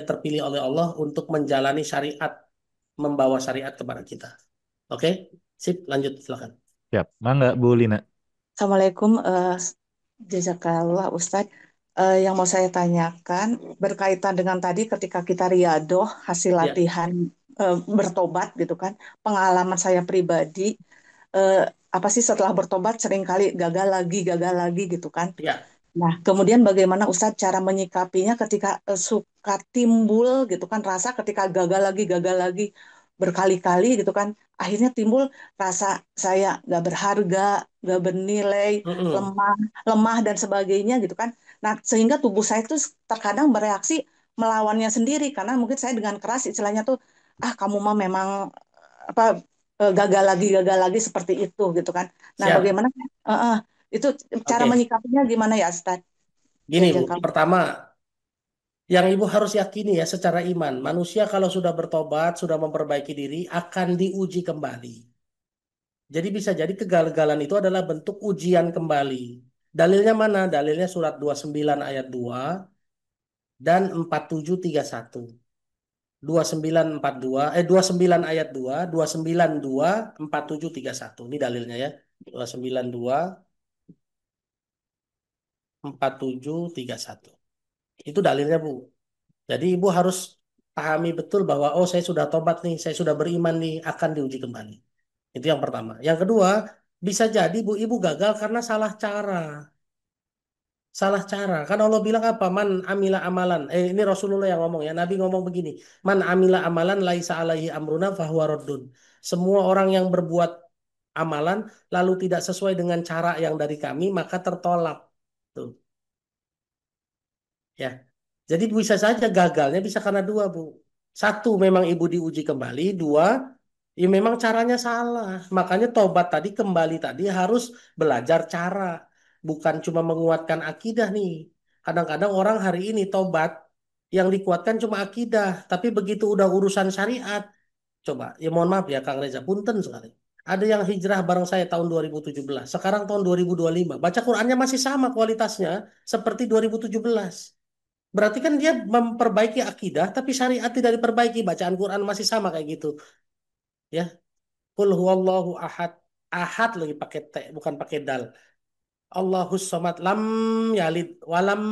terpilih oleh Allah untuk menjalani syariat, membawa syariat kepada kita. Oke? Sip, lanjut silakan. Siap. Mangga Bu Lina. Assalamualaikum, jazakallah Ustadz. Yang mau saya tanyakan berkaitan dengan tadi ketika kita riadoh hasil Ya, latihan bertobat gitu kan, pengalaman saya pribadi eh, apa sih setelah bertobat seringkali gagal lagi gitu kan. ya. Nah, kemudian bagaimana Ustadz cara menyikapinya ketika suka timbul gitu kan rasa ketika gagal lagi berkali-kali gitu kan, akhirnya timbul rasa saya nggak berharga, nggak bernilai, Mm-mm. lemah, lemah dan sebagainya gitu kan. Nah, sehingga tubuh saya itu terkadang bereaksi melawannya sendiri karena mungkin saya dengan keras istilahnya tuh kamu mah memang apa gagal lagi seperti itu gitu kan. Nah, Siap. bagaimana eh, eh, itu cara Oke. menyikapinya gimana ya, Ustaz? Gini, Bu. Jazakallah. Pertama, yang Ibu harus yakini ya secara iman, manusia kalau sudah bertobat, sudah memperbaiki diri, akan diuji kembali. Jadi bisa jadi kegagalan itu adalah bentuk ujian kembali. Dalilnya mana? Dalilnya surat 29 ayat 2 dan 4731. 2942 29 ayat 2, 292, 4731. Ini dalilnya ya. 292, 4731. Itu dalilnya, Bu. Jadi ibu harus pahami betul bahwa oh saya sudah tobat nih, saya sudah beriman nih, akan diuji kembali. Itu yang pertama. Yang kedua, bisa jadi bu ibu gagal karena salah cara. Salah cara. Kan Allah bilang apa? Man amila amalan. Ini Rasulullah yang ngomong ya. Nabi ngomong begini. Man amila amalan laisa alaihi amruna fahuwa raddun. Semua orang yang berbuat amalan lalu tidak sesuai dengan cara yang dari kami maka tertolak. Tuh. Ya. Jadi bisa saja gagalnya bisa karena dua, Bu. Satu, memang ibu diuji kembali. Dua, ya memang caranya salah. Makanya tobat tadi, kembali tadi harus belajar cara. Bukan cuma menguatkan akidah nih. Kadang-kadang orang hari ini tobat, yang dikuatkan cuma akidah. Tapi begitu udah urusan syariat. Coba, ya mohon maaf ya Kang Reza, punten sekali. Ada yang hijrah bareng saya tahun 2017. Sekarang tahun 2025. Baca Qurannya masih sama kualitasnya seperti 2017. Berarti kan dia memperbaiki akidah, tapi syariat tidak diperbaiki. Bacaan Quran masih sama kayak gitu. Ya, Qul huwallahu ahad. Ahad lagi pakai T, bukan pakai dal. Allahus somad lam yalid walam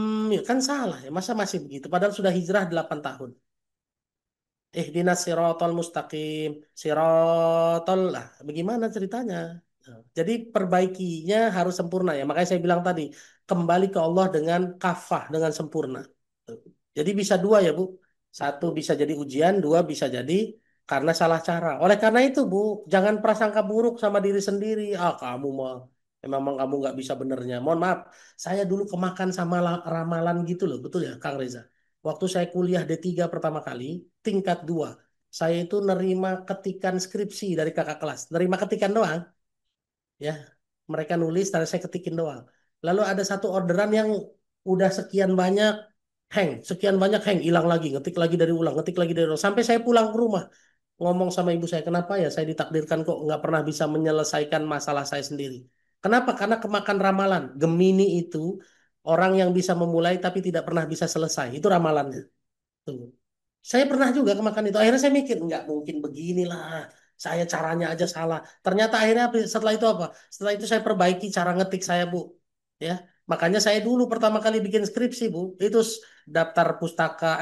kan salah ya. Masa masih begitu? Padahal sudah hijrah 8 tahun. Ihdinas siratal mustaqim. Siratal lah. Bagaimana ceritanya? Nah, Jadi perbaikinya harus sempurna ya. Makanya saya bilang tadi, kembali ke Allah dengan kafah, dengan sempurna. Jadi bisa dua ya Bu. Satu bisa jadi ujian, dua bisa jadi karena salah cara. Oleh karena itu Bu, jangan prasangka buruk sama diri sendiri. Ah kamu mah, memang kamu nggak bisa benernya. Mohon maaf, saya dulu kemakan sama ramalan gitu loh. Betul ya Kang Reza? Waktu saya kuliah D3 pertama kali, tingkat 2. Saya itu nerima ketikan skripsi dari kakak kelas. Nerima ketikan doang ya, mereka nulis dan saya ketikin doang. Lalu ada satu orderan yang udah sekian banyak hang, hilang lagi, ngetik lagi dari ulang, ngetik lagi dari ulang, sampai saya pulang ke rumah ngomong sama ibu saya, kenapa ya saya ditakdirkan kok nggak pernah bisa menyelesaikan masalah saya sendiri. Kenapa? Karena kemakan ramalan. Gemini itu orang yang bisa memulai tapi tidak pernah bisa selesai, itu ramalannya. Tuh. Saya pernah juga kemakan itu. Akhirnya saya mikir, nggak mungkin beginilah. Saya caranya aja salah. Ternyata akhirnya setelah itu apa? Setelah itu saya perbaiki cara ngetik saya, Bu. Ya, makanya saya dulu pertama kali bikin skripsi, Bu. Itu daftar pustaka,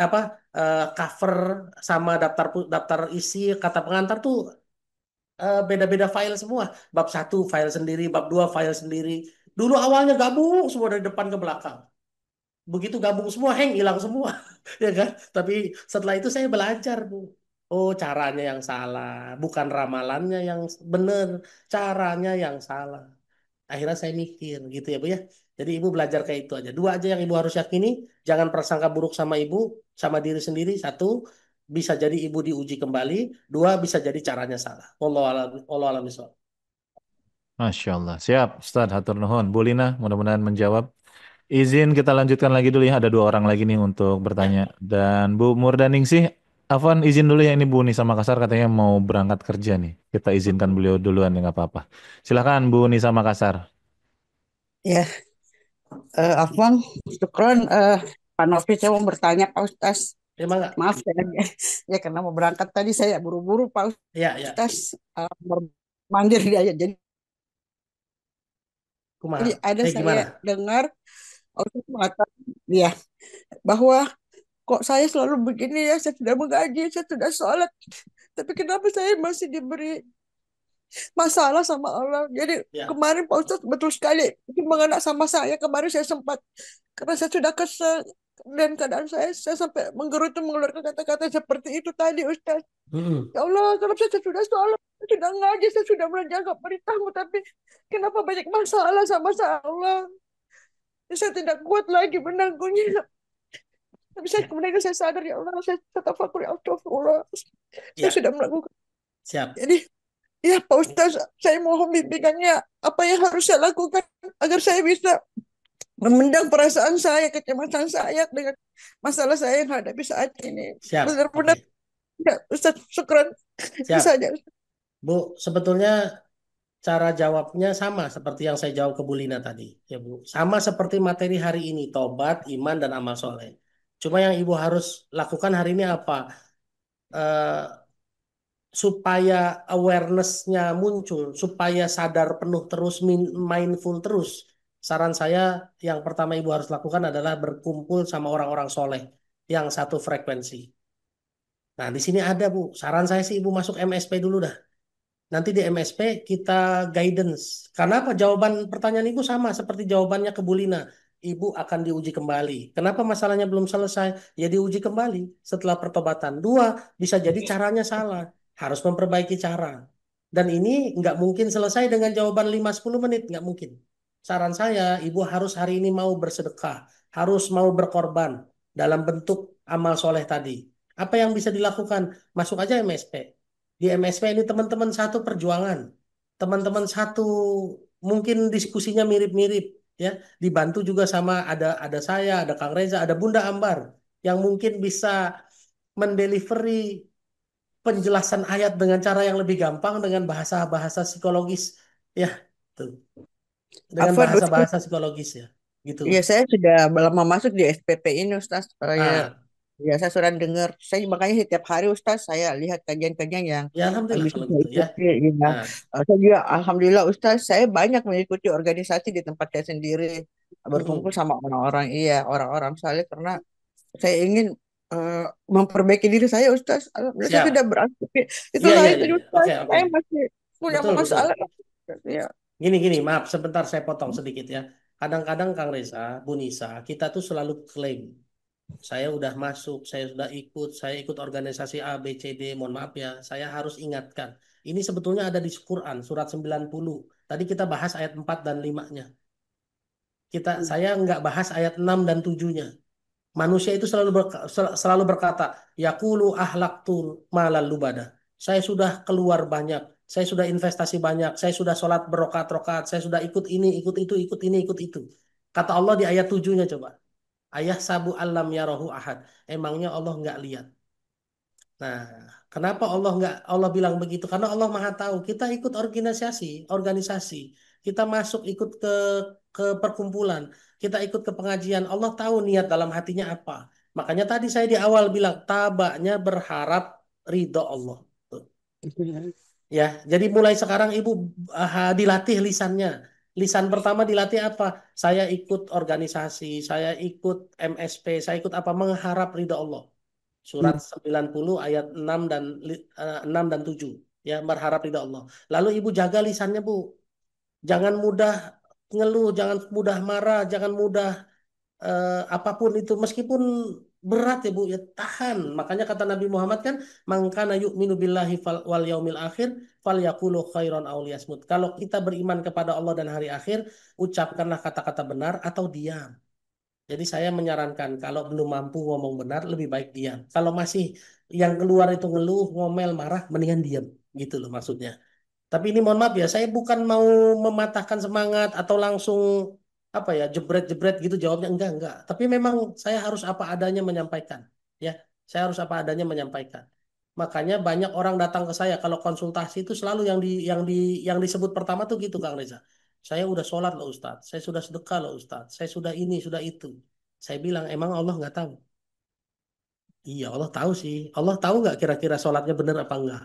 cover sama daftar isi kata pengantar tuh beda-beda file semua. Bab satu file sendiri, bab 2 file sendiri. Dulu awalnya gabung semua dari depan ke belakang. Begitu gabung semua, hilang semua, ya kan? Tapi setelah itu saya belajar, Bu. Oh, caranya yang salah, bukan ramalannya yang benar, caranya yang salah. Akhirnya saya mikir, gitu ya, Bu ya. Jadi ibu belajar kayak itu aja. Dua aja yang ibu harus yakini, jangan prasangka buruk sama ibu, sama diri sendiri. Satu, bisa jadi ibu diuji kembali. Dua, bisa jadi caranya salah. Wallahu a'lam bishawab. Masya Allah. Siap, Ustadz. Hatur nuhun. Bu Lina, mudah-mudahan menjawab. Izin kita lanjutkan lagi dulu ya. Ada dua orang lagi nih untuk bertanya. Ya, Dan Bu Murdaning sih, Afwan izin dulu ya. Ini Bu Nisa Makassar katanya mau berangkat kerja nih. Kita izinkan beliau duluan ya nggak apa-apa. Silakan Bu Nisa Makassar. Ya, Afwan, syukron. Pak Novi, saya mau bertanya, Pak Ustaz. terima nggak? Maaf ya, ya karena mau berangkat tadi saya buru-buru, Pak Ya, ya. Ustaz. Mandir dia aja. Jadi Kumaha? ada saya Gimana? dengar Pak Ustaz mengatakan ya bahwa kok saya selalu begini ya, saya sudah mengaji, saya sudah sholat, tapi kenapa saya masih diberi masalah sama Allah. Jadi Ya, kemarin Pak Ustadz betul sekali itu mengena sama saya. Kemarin saya sempat karena saya sudah kesel dan keadaan saya sampai menggerutu mengeluarkan kata-kata seperti itu tadi Ustadz. mm-mm. Ya Allah, kalau saya sudah sholat, saya sudah ngaji, saya sudah menjaga perintahmu, tapi kenapa banyak masalah sama saya Allah? Saya tidak kuat lagi menanggungnya. Tapi saya Ya, kemudian saya sadar ya Allah, saya tafakur ya Allah. Saya ya, sudah melakukan. siap. Jadi ya Pak Ustaz, saya mohon bimbingannya apa yang harus saya lakukan agar saya bisa memendam perasaan saya, kecemasan saya dengan masalah saya yang hadapi saat ini. Siap. Benar-benar Oke. ya, Ustaz, syukran. Itu Siap. saja. Bu, sebetulnya cara jawabnya sama seperti yang saya jawab ke Bu Lina tadi, ya Bu. Sama seperti materi hari ini, tobat, iman, dan amal soleh. Cuma yang Ibu harus lakukan hari ini apa? Eh, supaya awareness-nya muncul, supaya sadar penuh terus, mindful terus. Saran saya yang pertama Ibu harus lakukan adalah berkumpul sama orang-orang soleh yang satu frekuensi. Nah, di sini ada Bu. Saran saya sih Ibu masuk MSP dulu dah. Nanti di MSP kita guidance. Karena apa? Jawaban pertanyaan Ibu sama seperti jawabannya ke Bulina. Ibu akan diuji kembali. Kenapa masalahnya belum selesai? Ya diuji kembali setelah pertobatan. Dua, bisa jadi caranya salah. Harus memperbaiki cara. Dan ini nggak mungkin selesai dengan jawaban 5-10 menit. Nggak mungkin. Saran saya, Ibu harus hari ini mau bersedekah. Harus mau berkorban dalam bentuk amal soleh tadi. Apa yang bisa dilakukan? Masuk aja MSP. Di MSP ini teman-teman satu perjuangan, teman-teman satu mungkin diskusinya mirip-mirip ya, dibantu juga sama ada saya, ada Kang Reza, ada Bunda Ambar yang mungkin bisa mendelivery penjelasan ayat dengan cara yang lebih gampang dengan bahasa-bahasa psikologis ya, tuh. Dengan Afwan Ustaz, bahasa-bahasa psikologis ya, gitu. ya saya sudah lama masuk di SPP ini Ustaz. Ya, Ah, ya saya sudah dengar. Saya makanya setiap hari Ustaz saya lihat kajian-kajian yang ya alhamdulillah bisa kalau saya gitu ya. ikuti. Ya. Nah, Saya juga Alhamdulillah Ustaz, saya banyak mengikuti organisasi di tempat saya sendiri, berkumpul mm-mm. sama orang-orang, iya, orang-orang saleh karena saya ingin eh, memperbaiki diri saya Ustaz. Alhamdulillah saya sudah Siap. beraktif. Itu Iya, iya, hari iya, tadi iya. Ustaz, Oke, oke. saya masih punya Betul, betul. masalah. Ya. Gini, maaf, sebentar saya potong sedikit ya. Kadang-kadang Kang Reza, Bu Nisa, kita tuh selalu klaim, saya udah masuk, saya ikut organisasi A, B, C, D, mohon maaf ya, saya harus ingatkan. Ini sebetulnya ada di Quran, surat 90. Tadi kita bahas ayat 4 dan 5-nya. Saya nggak bahas ayat 6 dan 7-nya. Manusia itu selalu berkata, yaqulu ahlaktul malal lubada. Saya sudah keluar banyak, saya sudah investasi banyak, saya sudah sholat berokat-rokat, saya sudah ikut ini, ikut itu, ikut ini, ikut itu. Kata Allah di ayat 7-nya coba. Ayah sabu alam ya rohu ahad. Emangnya Allah nggak lihat? Nah, kenapa Allah bilang begitu? Karena Allah Maha tahu. Kita ikut organisasi. Kita masuk ikut ke perkumpulan, kita ikut ke pengajian. Allah tahu niat dalam hatinya apa. Makanya tadi saya di awal bilang tabaknya berharap ridho Allah. Tuh. Ya, jadi mulai sekarang Ibu dilatih lisannya. Lisan pertama dilatih apa? Saya ikut organisasi, saya ikut MSP, saya ikut apa? Mengharap ridho Allah. Surat 90 ayat 6 dan 7 ya, berharap ridha Allah. Lalu Ibu jaga lisannya, Bu. Jangan mudah ngeluh, jangan mudah marah, jangan mudah apapun itu meskipun berat ya Bu ya, tahan. Makanya kata Nabi Muhammad kan, mangkana yu'minu billahi wal yaumil akhir falyaqulu khairan aw liyasmut. Kalau kita beriman kepada Allah dan hari akhir, ucapkanlah kata-kata benar atau diam. Jadi saya menyarankan kalau belum mampu ngomong benar lebih baik diam. Kalau masih yang keluar itu ngeluh, ngomel, marah, mendingan diam. Gitu loh maksudnya. Tapi ini mohon maaf ya, saya bukan mau mematahkan semangat atau langsung apa ya jebret-jebret gitu jawabnya, enggak. Tapi memang saya harus apa adanya menyampaikan. Ya, saya harus apa adanya menyampaikan. Makanya banyak orang datang ke saya kalau konsultasi itu selalu yang disebut pertama tuh gitu Kang Reza. Saya udah sholat loh Ustadz, saya sudah sedekah loh Ustadz, saya sudah ini, sudah itu. Saya bilang emang Allah nggak tahu? Iya Allah tahu sih. Allah tahu nggak kira-kira sholatnya benar apa enggak?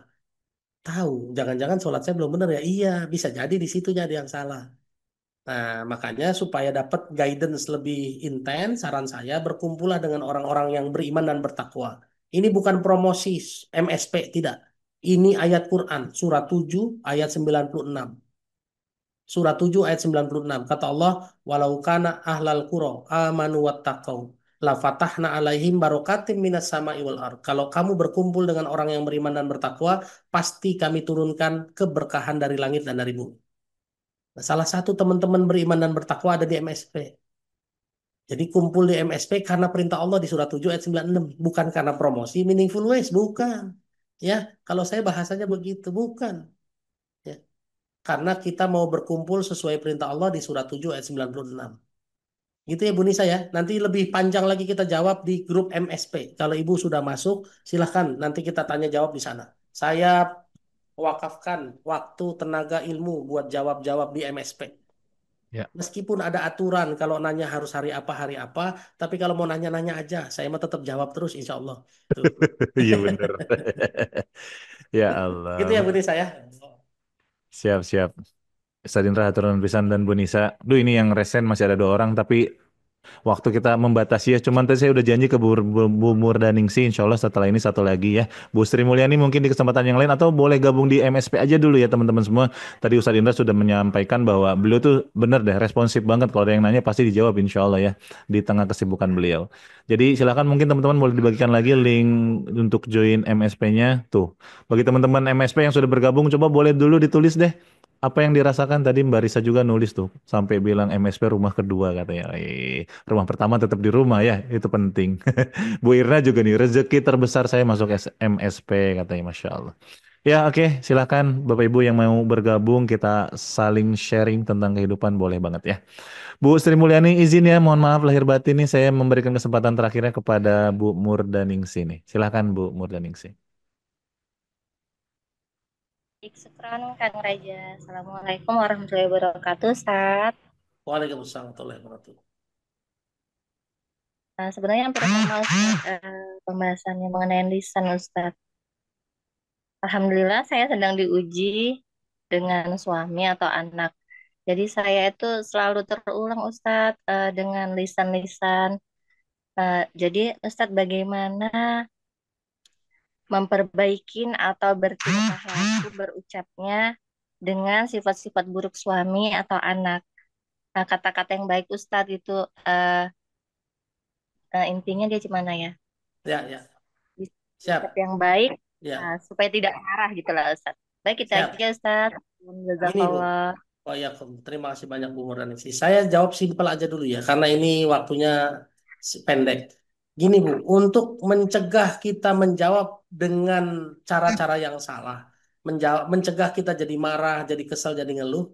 Tahu. Jangan-jangan sholat saya belum benar ya? Iya, bisa jadi di situnya ada yang salah. Nah, makanya supaya dapat guidance lebih intens, saran saya berkumpullah dengan orang-orang yang beriman dan bertakwa. Ini bukan promosi MSP, tidak. Ini ayat Quran, surat 7 ayat 96. Surat 7 ayat 96. Kata Allah, walau kana ahlal qura amanu wattaqau la fatahna alaihim barakatim minas sama'i wal ard. Kalau kamu berkumpul dengan orang yang beriman dan bertakwa, pasti kami turunkan keberkahan dari langit dan dari bumi. Nah, salah satu teman-teman beriman dan bertakwa ada di MSP. Jadi kumpul di MSP karena perintah Allah di surat 7 ayat 96, bukan karena promosi meaningful ways, bukan. Ya, kalau saya bahasanya begitu, bukan. Ya, karena kita mau berkumpul sesuai perintah Allah di surat 7 ayat 96. Gitu ya Bu Nisa ya. Nanti lebih panjang lagi kita jawab di grup MSP. Kalau Ibu sudah masuk, silahkan nanti kita tanya jawab di sana. Saya wakafkan waktu, tenaga, ilmu buat jawab-jawab di MSP. Ya. Meskipun ada aturan kalau nanya harus hari apa, tapi kalau mau nanya-nanya aja, saya mau tetap jawab terus insya Allah. Tuh. Iya bener. Ya Allah. Gitu ya Bu Nisa ya. Siap. Ustaz Indra, Haturan Pisan dan Bu Nisa. Duh, ini yang resen masih ada 2 orang, tapi waktu kita membatasi ya. Cuman tadi saya udah janji ke Bu Murdaningsi, insya Allah setelah ini satu lagi ya. Bu Sri Mulyani mungkin di kesempatan yang lain, atau boleh gabung di MSP aja dulu ya teman-teman semua. Tadi Ustaz Indra sudah menyampaikan bahwa beliau tuh bener deh, responsif banget. Kalau ada yang nanya pasti dijawab insya Allah ya, di tengah kesibukan beliau. Jadi silakan mungkin teman-teman boleh dibagikan lagi link untuk join MSP-nya. Tuh, bagi teman-teman MSP yang sudah bergabung, coba boleh dulu ditulis deh apa yang dirasakan. Tadi Mbak Risa juga nulis tuh sampai bilang MSP rumah kedua katanya. Rumah pertama tetap di rumah ya, itu penting. Bu Irna juga nih, rezeki terbesar saya masuk MSP katanya, Masya Allah. Ya oke, silakan Bapak Ibu yang mau bergabung, kita saling sharing tentang kehidupan, boleh banget ya. Bu Sri Mulyani izin ya, mohon maaf lahir batin nih, saya memberikan kesempatan terakhirnya kepada Bu Murdaningsi nih. Silakan Bu Murdaningsi. Baik, syukran Kang Raja. Assalamualaikum warahmatullahi wabarakatuh, Ustaz. Waalaikumsalam warahmatullahi wabarakatuh. Nah, sebenarnya hampir sama Ustaz, pembahasannya mengenai lisan Ustaz. Alhamdulillah saya sedang diuji dengan suami atau anak. Jadi saya itu selalu terulang Ustaz dengan lisan-lisan. Jadi Ustadz bagaimana memperbaikin atau bertingkah laku berucapnya dengan sifat-sifat buruk suami atau anak. Nah, kata-kata yang baik Ustadz itu eh, intinya dia gimana ya? Ya, ya. Sikap Siap. yang baik Ya, supaya tidak marah gitu lah Ustadz. Baik, kita siap. aja Ustadz. Gini, Bu. Jazakallah. Oh ya, terima kasih banyak Bu Murdanisi. Saya jawab simpel aja dulu ya, karena ini waktunya pendek. Gini Bu, untuk mencegah kita menjawab dengan cara-cara yang salah, mencegah kita jadi marah, jadi kesal, jadi ngeluh,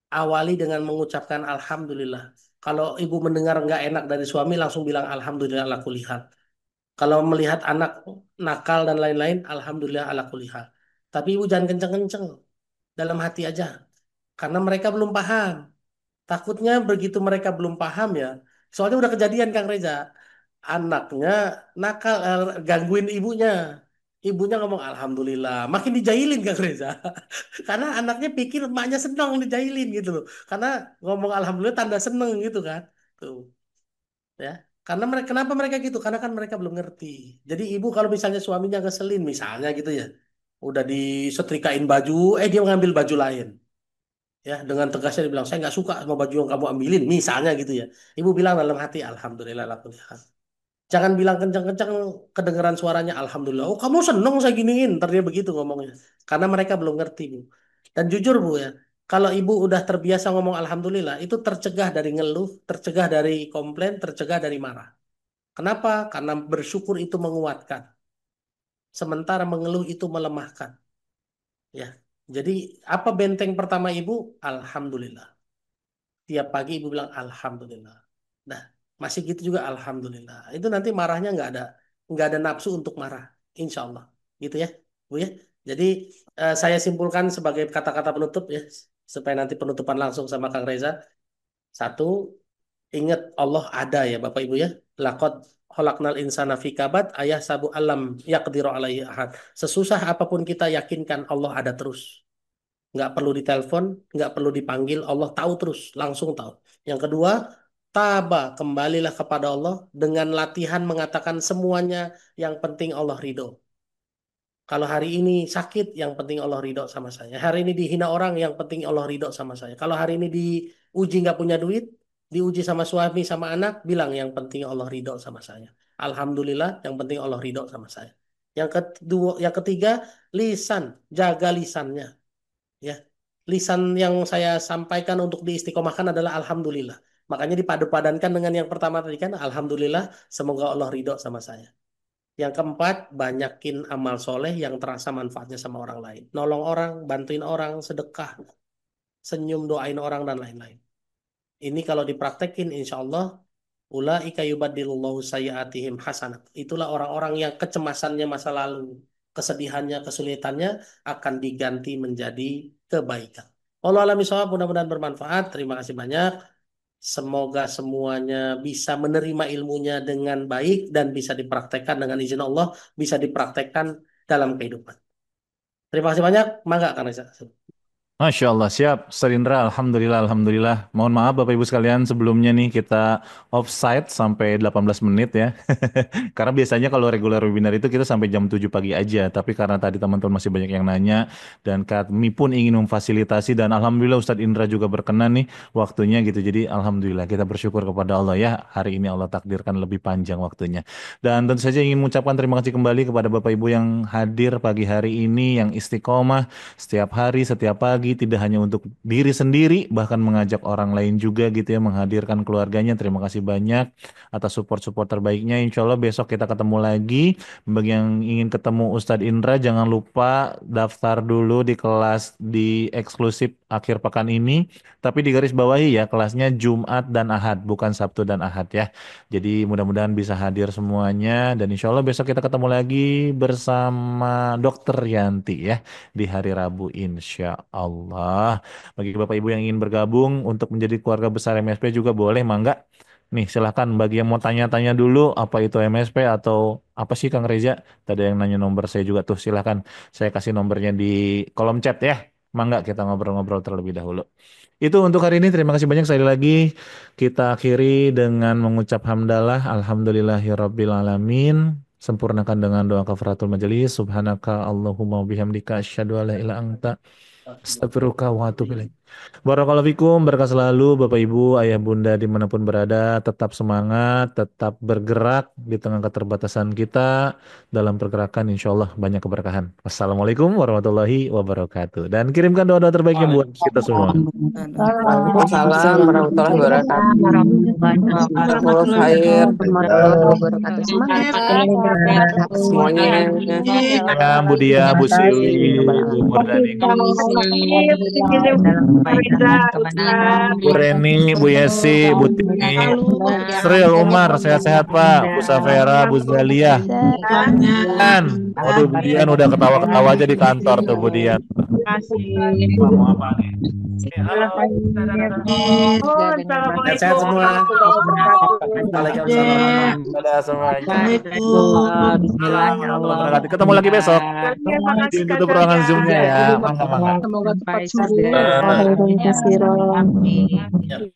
awali dengan mengucapkan Alhamdulillah. Kalau ibu mendengar nggak enak dari suami, langsung bilang Alhamdulillah ala kulli hal. Kalau melihat anak nakal dan lain-lain, Alhamdulillah ala kulli hal. Tapi ibu jangan kenceng-kenceng, dalam hati aja. Karena mereka belum paham. Takutnya begitu mereka belum paham ya. Soalnya udah kejadian Kang Reza. Anaknya nakal, gangguin ibunya. Ibunya ngomong Alhamdulillah. Makin dijailin Kang Reza. Karena anaknya pikir emaknya senang dijailin gitu loh. Karena ngomong Alhamdulillah tanda seneng gitu kan. Tuh. Ya. Karena mereka, kenapa mereka gitu? Karena kan mereka belum ngerti. Jadi ibu kalau misalnya suaminya ngeselin misalnya gitu ya. Udah disetrikain baju, dia ngambil baju lain. Ya, dengan tegasnya dia bilang, saya nggak suka sama baju yang kamu ambilin, misalnya gitu ya. Ibu bilang dalam hati, Alhamdulillah, alhamdulillah. Jangan bilang kencang-kencang kedengeran suaranya, Alhamdulillah. Oh, kamu seneng saya giniin, ntar dia begitu ngomongnya. Karena mereka belum ngerti, Bu. Dan jujur, Bu ya, kalau ibu udah terbiasa ngomong Alhamdulillah, itu tercegah dari ngeluh, tercegah dari komplain, tercegah dari marah. Kenapa? Karena bersyukur itu menguatkan. Sementara mengeluh itu melemahkan. Ya, jadi apa benteng pertama ibu? Alhamdulillah. Tiap pagi ibu bilang Alhamdulillah. Nah, masih gitu juga Alhamdulillah. Itu nanti marahnya nggak ada nafsu untuk marah, Insya Allah. Gitu ya, Bu ya. Jadi saya simpulkan sebagai kata-kata penutup ya, supaya nanti penutupan langsung sama Kang Reza. Satu, ingat Allah ada ya Bapak Ibu ya. Laqad khalaqnal insana fi kabad ayah sabu alam yaqdiru alaihi ahad. Sesusah apapun kita yakinkan Allah ada terus. Nggak perlu ditelepon, nggak perlu dipanggil, Allah tahu terus, langsung tahu. Yang kedua, kembalilah kepada Allah dengan latihan mengatakan semuanya yang penting Allah ridho. Kalau hari ini sakit, yang penting Allah ridho sama saya. Hari ini dihina orang, yang penting Allah ridho sama saya. Kalau hari ini diuji nggak punya duit, diuji sama suami, sama anak, bilang yang penting Allah ridho sama saya. Alhamdulillah, yang penting Allah ridho sama saya. Yang ketiga, lisan, jaga lisannya. Ya, lisan yang saya sampaikan untuk diistiqomahkan adalah Alhamdulillah. Makanya dipadu-padankan dengan yang pertama tadi kan, Alhamdulillah, semoga Allah ridho sama saya. Yang keempat, banyakin amal soleh yang terasa manfaatnya sama orang lain. Nolong orang, bantuin orang, sedekah, senyum, doain orang, dan lain-lain. Ini kalau dipraktekin, insya Allah, ulaika yubaddilullahu sayyiatihim hasanat. Itulah orang-orang yang kecemasannya masa lalu, kesedihannya, kesulitannya akan diganti menjadi kebaikan. Allah alami shawab, mudah-mudahan bermanfaat. Terima kasih banyak. Semoga semuanya bisa menerima ilmunya dengan baik dan bisa dipraktekkan dengan izin Allah, bisa dipraktekkan dalam kehidupan. Terima kasih banyak. Mangga Kang Reza. Masya Allah, siap. Ustaz Indra, Alhamdulillah, Alhamdulillah. Mohon maaf Bapak Ibu sekalian, sebelumnya nih kita offside sampai 18 menit ya. Karena biasanya kalau regular webinar itu kita sampai jam 7 pagi aja. Tapi karena tadi teman-teman masih banyak yang nanya, dan kami pun ingin memfasilitasi, dan Alhamdulillah Ustadz Indra juga berkenan nih waktunya gitu. Jadi Alhamdulillah kita bersyukur kepada Allah ya. Hari ini Allah takdirkan lebih panjang waktunya. Dan tentu saja ingin mengucapkan terima kasih kembali kepada Bapak Ibu yang hadir pagi hari ini, yang istiqomah setiap hari, setiap pagi, tidak hanya untuk diri sendiri, bahkan mengajak orang lain juga gitu ya, menghadirkan keluarganya. Terima kasih banyak atas support-support terbaiknya. Insya Allah besok kita ketemu lagi. Bagi yang ingin ketemu Ustadz Indra, jangan lupa daftar dulu di kelas di eksklusif akhir pekan ini. Tapi di garis bawahi ya, kelasnya Jumat dan Ahad, bukan Sabtu dan Ahad ya. Jadi mudah-mudahan bisa hadir semuanya. Dan insya Allah besok kita ketemu lagi bersama Dokter Yanti ya di hari Rabu insya Allah. Bagi Bapak Ibu yang ingin bergabung untuk menjadi keluarga besar MSP juga boleh, mangga. Nih silahkan bagi yang mau tanya-tanya dulu apa itu MSP atau apa sih Kang Reza. Tadi yang nanya nomor saya juga tuh, silahkan saya kasih nomornya di kolom chat ya. Mangga kita ngobrol-ngobrol terlebih dahulu. Itu untuk hari ini, terima kasih banyak sekali lagi. Kita akhiri dengan mengucap hamdalah, alhamdulillahirabbil alamin. Sempurnakan dengan doa kafaratul majelis. Subhanaka Allahumma bihamdika asyhadu alla ilaha illa anta astaghfiruka wa atubu ilaik. Barakallahu fikum, berkah selalu Bapak Ibu, Ayah Bunda dimanapun berada, tetap semangat, tetap bergerak di tengah keterbatasan kita. Dalam pergerakan insya Allah banyak keberkahan. Wassalamualaikum warahmatullahi wabarakatuh. Dan kirimkan doa-doa terbaiknya buat kita semua. Waalaikumsalam warahmatullahi wabarakatuh. Jazakumullah khair. Semangat semuanya. Ya, Bu Dia, Bu Sri, Bu Murdani, Bu Reni, Bu Yesi, Bu Tini, Sril, Umar, sehat-sehat Pak, Bu Safera, Bu Zalia. Dan, waduh Bu Dian udah ketawa-ketawa aja di kantor tuh Bu Dian. Mau apa nih? Sehat semua. Waalaikumsalam. Dadah semuanya. Ketemu lagi besok. Tutup ruangan Zoom-nya ya. Mangga. Semoga cepat sembuh. Amin.